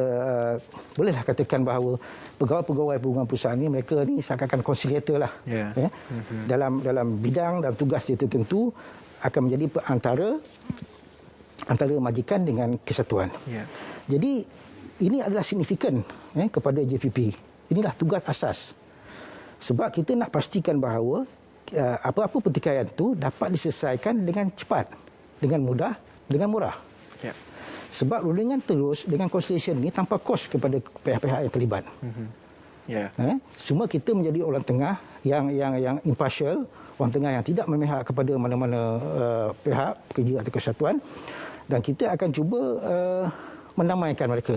bolehlah katakan bahawa pegawai-pegawai perhubungan perusahaan ini, mereka ni seakan-akan conciliator lah. Dalam bidang dan tugas dia tertentu akan menjadi perantara antara majikan dengan kesatuan. Jadi ini adalah signifikan kepada JPP. Inilah tugas asas. Sebab kita nak pastikan bahawa apa-apa pertikaian itu dapat diselesaikan dengan cepat, dengan mudah, dengan murah. Sebab rundingan terus dengan conciliation ini tanpa kos kepada pihak-pihak yang terlibat. Semua kita menjadi orang tengah yang impartial, orang tengah yang tidak memihak kepada mana-mana pihak, pekerja atau kesatuan, dan kita akan cuba mendamaikan mereka.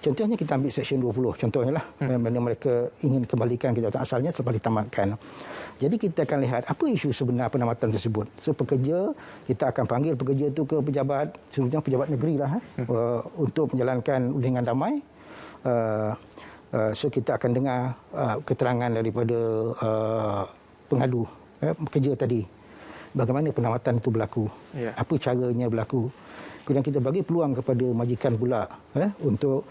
Contohnya kita ambil Seksyen 20, contohnya lah, mana mereka ingin kembalikan ke jawatan asalnya selepas ditamatkan. Jadi kita akan lihat apa isu sebenar penamatan tersebut. So pekerja, kita akan panggil pekerja itu ke pejabat, sebenarnya pejabat negeri lah, untuk menjalankan dengan damai. So kita akan dengar keterangan daripada pengadu pekerja tadi. Bagaimana penamatan itu berlaku, apa caranya berlaku. Kemudian kita bagi peluang kepada majikan pula untuk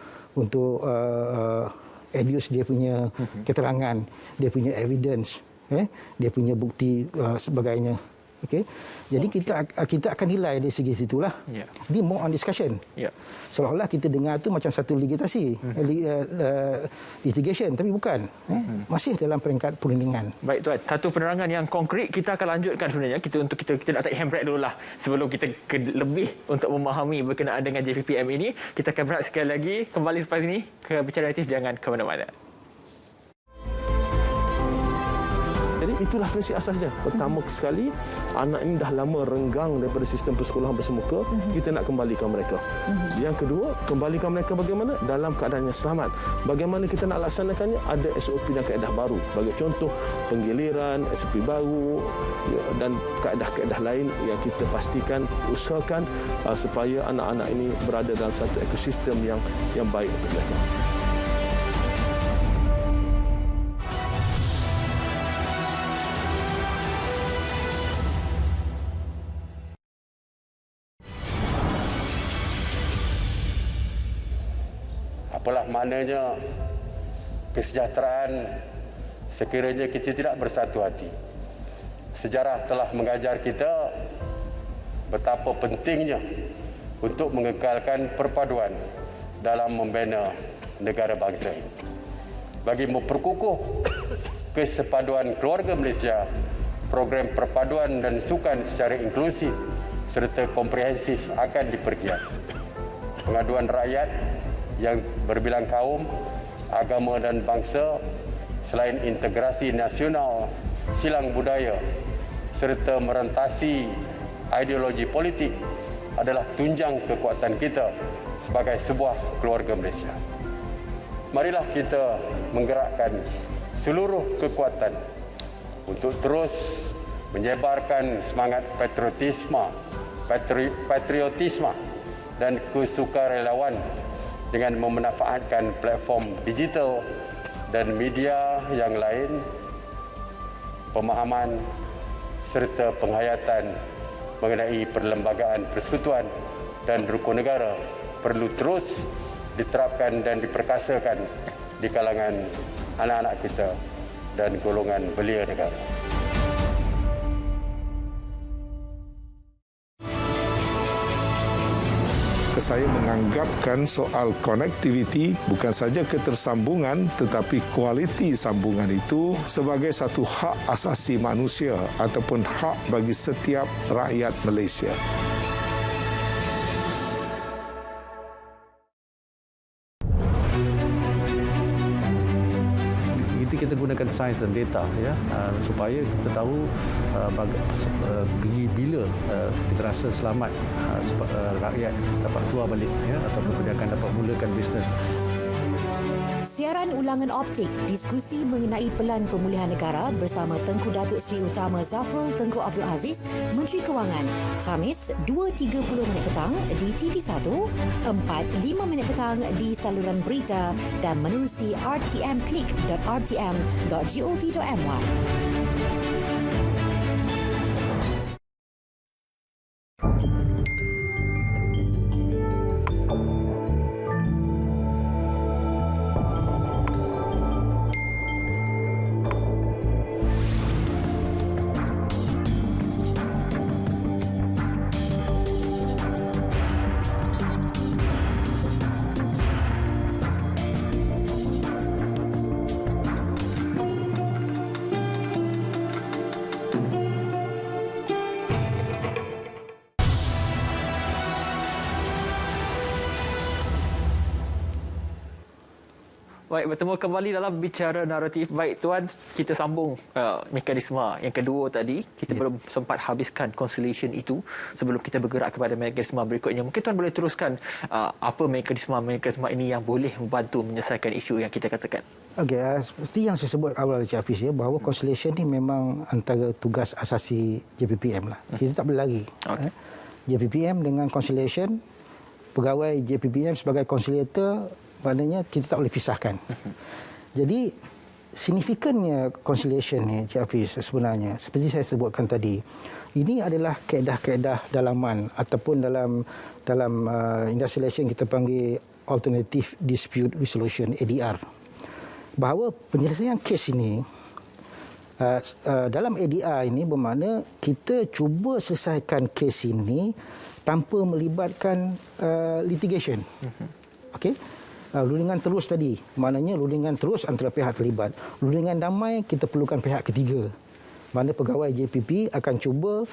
adduce dia punya keterangan, dia punya evidence, dia punya bukti sebagainya. Okey. Jadi kita akan nilai dari segi situlah. Dia more on discussion. Seolah-olah kita dengar tu macam satu litigation, tapi bukan. Masih dalam peringkat perundingan. Baik tuan, satu penerangan yang konkret kita akan lanjutkan sebenarnya. Kita nak take handbrake dululah sebelum kita lebih untuk memahami berkenaan dengan JPPM ini. Kita akan berehat sekali lagi kembali selepas ini ke Bicara Naratif, jangan ke mana-mana. Jadi itulah prinsip asasnya. Pertama sekali, anak ini dah lama renggang daripada sistem persekolahan bersemuka, kita nak kembalikan mereka. Yang kedua, kembalikan mereka bagaimana? Dalam keadaan yang selamat. Bagaimana kita nak laksanakannya? Ada SOP dan kaedah baru. Bagi contoh, penggiliran, SOP baru dan kaedah-kaedah lain yang kita pastikan, usahakan supaya anak-anak ini berada dalam satu ekosistem yang baik untuk mereka. Apalah maknanya kesejahteraan sekiranya kita tidak bersatu hati. Sejarah telah mengajar kita betapa pentingnya untuk mengekalkan perpaduan dalam membina negara bangsa ini. Bagi memperkukuh kesepaduan keluarga Malaysia, program perpaduan dan sukan secara inklusif serta komprehensif akan dipergiat. Pengaduan rakyat yang berbilang kaum, agama dan bangsa selain integrasi nasional, silang budaya serta merentasi ideologi politik adalah tunjang kekuatan kita sebagai sebuah keluarga Malaysia. Marilah kita menggerakkan seluruh kekuatan untuk terus menyebarkan semangat patriotisme dan kesukarelawan dengan memanfaatkan platform digital dan media yang lain, pemahaman serta penghayatan mengenai perlembagaan persekutuan dan rukun negara perlu terus diterapkan dan diperkasakan di kalangan anak-anak kita dan golongan belia negara. Saya menganggapkan soal connectivity bukan saja ketersambungan tetapi kualiti sambungan itu sebagai satu hak asasi manusia ataupun hak bagi setiap rakyat Malaysia. Kita gunakan sains dan data supaya kita tahu bila kita rasa selamat rakyat dapat keluar balik ataupun kita akan dapat mulakan bisnes. Siaran ulangan optik diskusi mengenai pelan pemulihan negara bersama Tengku Datuk Seri Utama Zafrul Tengku Abdul Aziz, Menteri Kewangan, Khamis 2.30 minit petang di TV1, 4.05 minit petang di saluran berita dan menerusi rtmclick.rtm.gov.my. Baik, bertemu kembali dalam bicara naratif. Baik, Tuan, kita sambung mekanisme yang kedua tadi. Kita belum sempat habiskan conciliation itu sebelum kita bergerak kepada mekanisme berikutnya. Mungkin Tuan boleh teruskan apa mekanisme ini yang boleh membantu menyelesaikan isu yang kita katakan. Okey, seperti yang saya sebut awal Cik Hafiz ya, bahawa conciliation ni memang antara tugas asasi JPPM lah. Kita tak boleh lari. Okay. JPPM dengan conciliation, pegawai JPPM sebagai conciliator, maknanya kita tak boleh pisahkan. Jadi signifikannya conciliation ni Cik Hafiz sebenarnya seperti saya sebutkan tadi, ini adalah kaedah-kaedah dalaman ataupun dalam industrial relation kita panggil alternative dispute resolution, ADR. Bahawa penyelesaian kes ini dalam ADR ini bermakna kita cuba selesaikan kes ini tanpa melibatkan litigation. Okey. Rundingan terus tadi, maknanya rundingan terus antara pihak terlibat. Rundingan damai kita perlukan pihak ketiga. Mana pegawai JPP akan cuba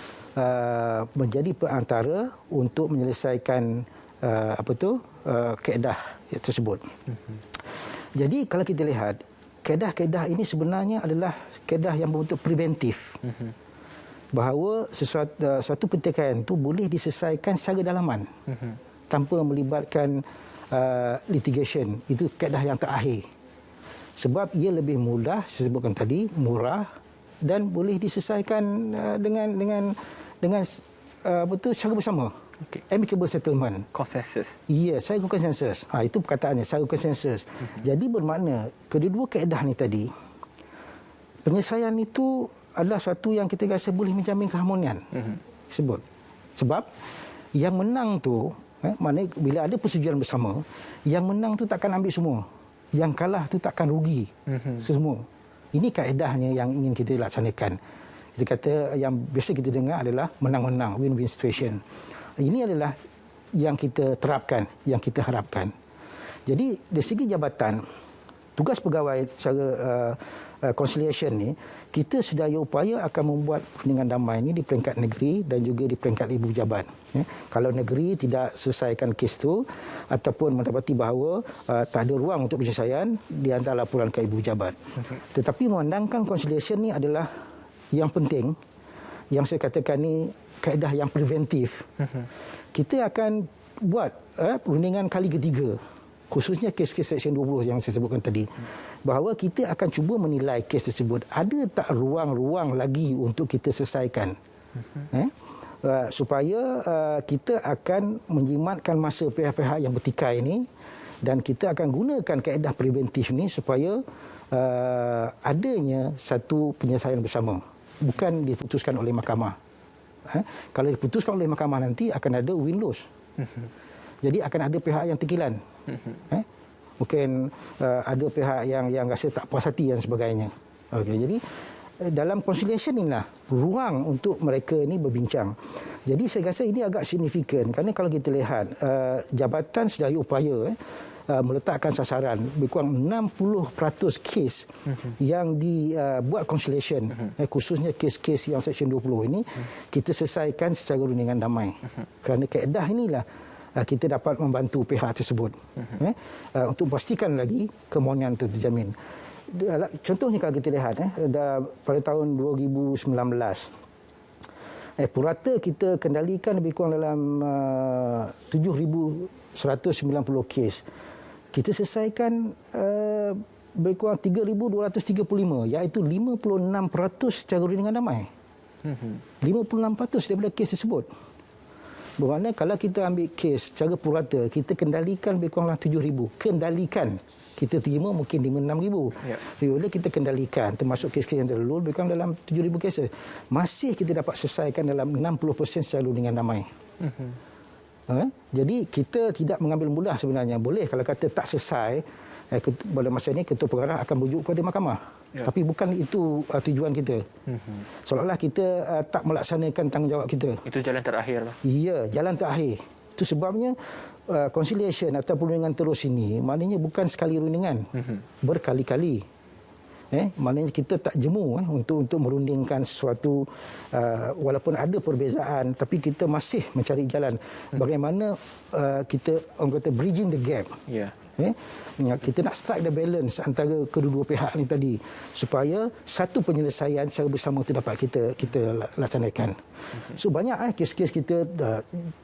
menjadi perantara untuk menyelesaikan kaedah tersebut. Jadi kalau kita lihat, kaedah-kaedah ini sebenarnya adalah kaedah yang berbentuk preventif. Bahawa suatu pertikaian itu boleh diselesaikan secara dalaman tanpa melibatkan litigation. Itu kaedah yang terakhir. Sebab ia lebih mudah, saya sebutkan tadi, murah dan boleh diselesaikan dengan secara bersama. Okay. Amicable settlement. Konsensus. Ya, secara konsensus. Itu perkataannya, secara konsensus. Jadi bermakna kedua-dua kaedah ni tadi, penyelesaian itu adalah satu yang kita rasa boleh menjamin keharmonian. Sebab yang menang tu, maknanya bila ada persetujuan bersama, yang menang tu takkan ambil semua. Yang kalah tu takkan rugi semua. Ini kaedahnya yang ingin kita laksanakan. Kita kata yang biasa kita dengar adalah menang-menang, win-win situation. Ini adalah yang kita terapkan, yang kita harapkan. Jadi dari segi jabatan, tugas pegawai secara conciliation ni, kita sedaya upaya akan membuat perundingan damai ini di peringkat negeri dan juga di peringkat ibu pejabat. Kalau negeri tidak selesaikan kes itu ataupun mendapati bahawa tak ada ruang untuk penyelesaian, dihantar laporan ke ibu pejabat. Tetapi memandangkan conciliation ni adalah yang penting, yang saya katakan ni kaedah yang preventif. Kita akan buat perundingan kali ketiga, khususnya kes-kes Seksyen 20 yang saya sebutkan tadi, bahawa kita akan cuba menilai kes tersebut ada tak ruang-ruang lagi untuk kita selesaikan, supaya kita akan menjimatkan masa pihak-pihak yang bertikai ini, dan kita akan gunakan kaedah preventif ni supaya adanya satu penyelesaian bersama, bukan diputuskan oleh mahkamah. Kalau diputuskan oleh mahkamah nanti akan ada win-lose. Jadi akan ada pihak yang terkilan. Mungkin ada pihak yang rasa tak puas hati dan sebagainya. Okey, jadi dalam conciliation inilah ruang untuk mereka ini berbincang. Jadi saya rasa ini agak signifikan kerana kalau kita lihat jabatan sedaya upaya meletakkan sasaran lebih kurang 60% kes yang dibuat conciliation, khususnya kes-kes yang Seksyen 20 ini kita selesaikan secara rundingan damai. Kerana kaedah inilah kita dapat membantu pihak tersebut untuk pastikan lagi keharmonian terjamin. Contohnya kalau kita lihat pada tahun 2019 purata kita kendalikan lebih kurang dalam 7,190 kes. Kita selesaikan lebih kurang 3,235, iaitu 56% secara rundingan damai. 56% daripada kes tersebut. Bermakna kalau kita ambil kes secara purata, kita kendalikan lebih kurang 7,000. Kendalikan. Kita terima mungkin 5-6,000. Bila kita kendalikan, termasuk kes-kes yang terlalu, lebih kurang dalam 7,000 kes. Masih kita dapat selesaikan dalam 60% secara rundingan damai. Jadi kita tidak mengambil mudah sebenarnya. Boleh kalau kata tak selesai, pada masa ini ketua pengarah akan merujuk kepada mahkamah. Tapi bukan itu tujuan kita. Seolah-olah kita tak melaksanakan tanggungjawab kita. Itu jalan terakhir lah. Ya, jalan terakhir. Itu sebabnya conciliation atau perundingan terus ini maknanya bukan sekali rundingan, berkali-kali. Maknanya kita tak jemu untuk merundingkan sesuatu, walaupun ada perbezaan, tapi kita masih mencari jalan bagaimana kita orang kata bridging the gap. Kita nak strike the balance antara kedua-dua pihak ni tadi supaya satu penyelesaian secara bersama itu dapat kita laksanakan. So banyak kes-kes kita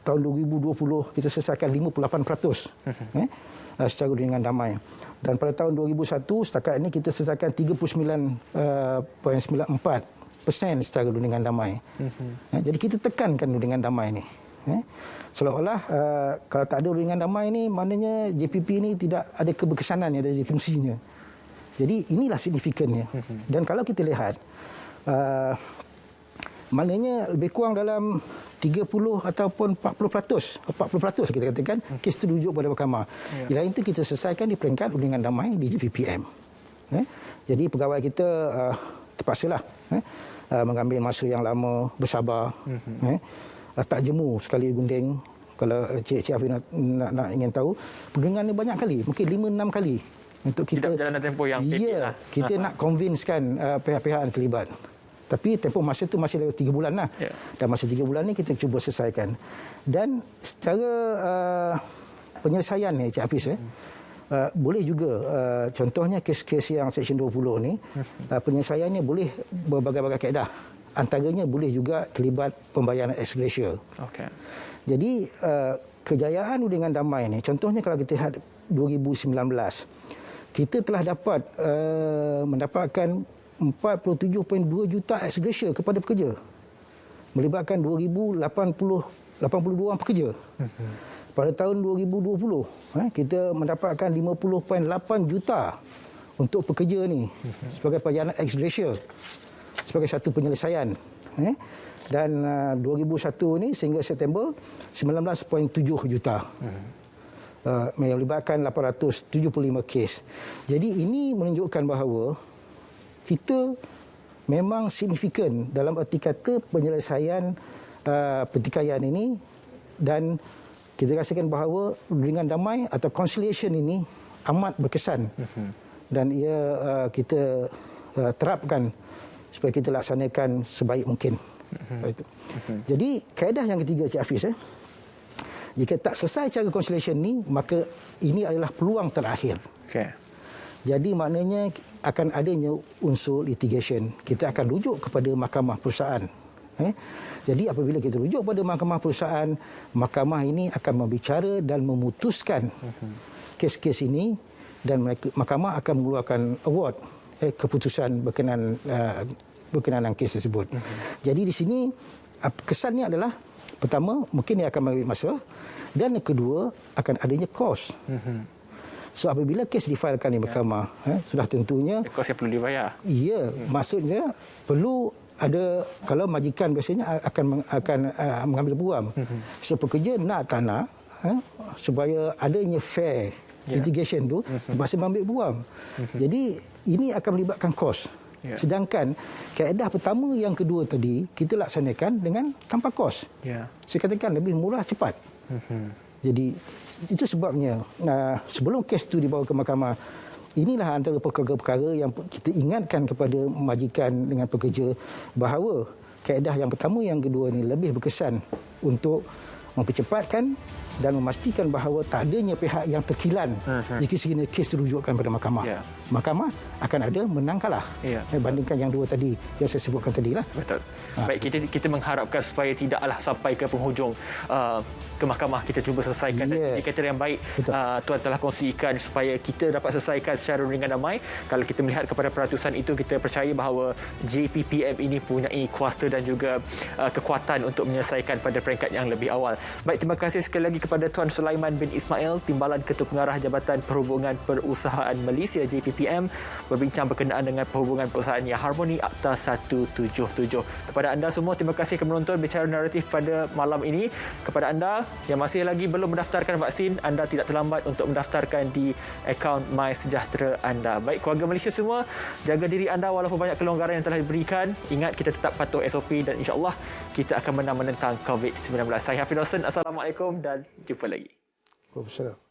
tahun 2020 kita selesaikan 58% secara dengan damai. Dan pada tahun 2001 setakat ini kita selesaikan 39.94% secara dengan damai. Jadi kita tekankan dengan damai ni. Seolah-olah kalau tak ada dengan damai ni maknanya JPP ni tidak ada keberkesanan dari fungsinya. Jadi inilah signifikannya. Dan kalau kita lihat maknanya lebih kurang dalam 30 ataupun 40% kita katakan kes itu dirujuk pada mahkamah. Di lain itu kita selesaikan di peringkat undangan damai di JPPM. Jadi pegawai kita terpaksalah mengambil masa yang lama, bersabar. Tak jemu sekali gunting. Kalau Cik Hafiz nak ingin tahu, perundingan ni banyak kali, mungkin 5-6 kali untuk kita dalam tempoh yang pendek lah. Kita nak convincekan pihak-pihak yang terlibat. Tapi tempoh masa itu masih 3 bulan lah. Dan masa 3 bulan ni kita cuba selesaikan. Dan secara penyelesaian ni Cik Hafiz boleh juga contohnya kes-kes yang Seksyen 20 ni penyelesaiannya boleh berbagai-bagai kaedah. Antaranya boleh juga terlibat pembayaran ex gratia. Jadi kejayaan undangan damai ni contohnya kalau kita lihat 2019 kita telah dapat mendapatkan 47.2 juta ex gratia kepada pekerja, melibatkan 2,082 orang pekerja. Pada tahun 2020 kita mendapatkan 50.8 juta untuk pekerja ni sebagai pembayaran ex gratia sebagai satu penyelesaian. Dan 2001 ni sehingga September 19.7 juta. Melibatkan 875 kes. Jadi ini menunjukkan bahawa kita memang signifikan dalam erti kata penyelesaian pertikaian ini, dan kita rasakan bahawa dengan damai atau conciliation ini amat berkesan dan ia kita terapkan supaya kita laksanakan sebaik mungkin. Jadi kaedah yang ketiga Cik Hafiz, jika tak selesai cara conciliation ni maka ini adalah peluang terakhir. Jadi maknanya akan adanya unsur litigation. Kita akan rujuk kepada mahkamah perusahaan. Jadi apabila kita rujuk pada mahkamah perusahaan, mahkamah ini akan membicara dan memutuskan kes-kes ini, dan mahkamah akan mengeluarkan award, keputusan berkenaan dengan kes tersebut. Jadi di sini kesannya adalah pertama mungkin ia akan mengambil masa, dan yang kedua akan adanya kos. So apabila kes difailkan di mahkamah, sudah tentunya kos yang perlu dibayar. Ya, maksudnya perlu ada, kalau majikan biasanya akan mengambil peluang. So pekerja nak tak nak, supaya adanya fair litigation tu terpaksa mengambil peluang. Jadi ini akan melibatkan kos. Sedangkan kaedah pertama yang kedua tadi kita laksanakan dengan tanpa kos. Saya katakan lebih murah, cepat. Jadi itu sebabnya sebelum kes itu dibawa ke mahkamah, inilah antara perkara-perkara yang kita ingatkan kepada majikan dengan pekerja bahawa kaedah yang pertama yang kedua ini lebih berkesan untuk mempercepatkan dan memastikan bahawa tak adanya pihak yang terkilan jika sekiranya kes dirujukkan pada mahkamah. Mahkamah akan ada menang kalah bandingkan yang dua tadi yang saya sebutkan tadi lah. Betul. Baik, kita mengharapkan supaya tidaklah sampai ke penghujung ke mahkamah, kita cuba selesaikan dan indikator yang baik Tuan telah kongsikan supaya kita dapat selesaikan secara dengan damai. Kalau kita melihat kepada peratusan itu, kita percaya bahawa JPPM ini mempunyai kuasa dan juga kekuatan untuk menyelesaikan pada peringkat yang lebih awal. Baik, terima kasih sekali lagi kepada Tuan Sulaiman bin Ismail, Timbalan Ketua Pengarah Jabatan Perhubungan Perusahaan Malaysia JPPM, berbincang berkenaan dengan perhubungan perusahaan yang harmoni Akta 177. Kepada anda semua, terima kasih kerana menonton Bicara Naratif pada malam ini. Kepada anda yang masih lagi belum mendaftarkan vaksin, anda tidak terlambat untuk mendaftarkan di akaun MySejahtera anda. Baik, keluarga Malaysia semua, jaga diri anda walaupun banyak kelonggaran yang telah diberikan. Ingat, kita tetap patuh SOP dan insya-Allah kita akan menang menentang COVID-19. Saya Hafiz Dolson. Assalamualaikum dan jumpa lagi. Waalaikumsalam.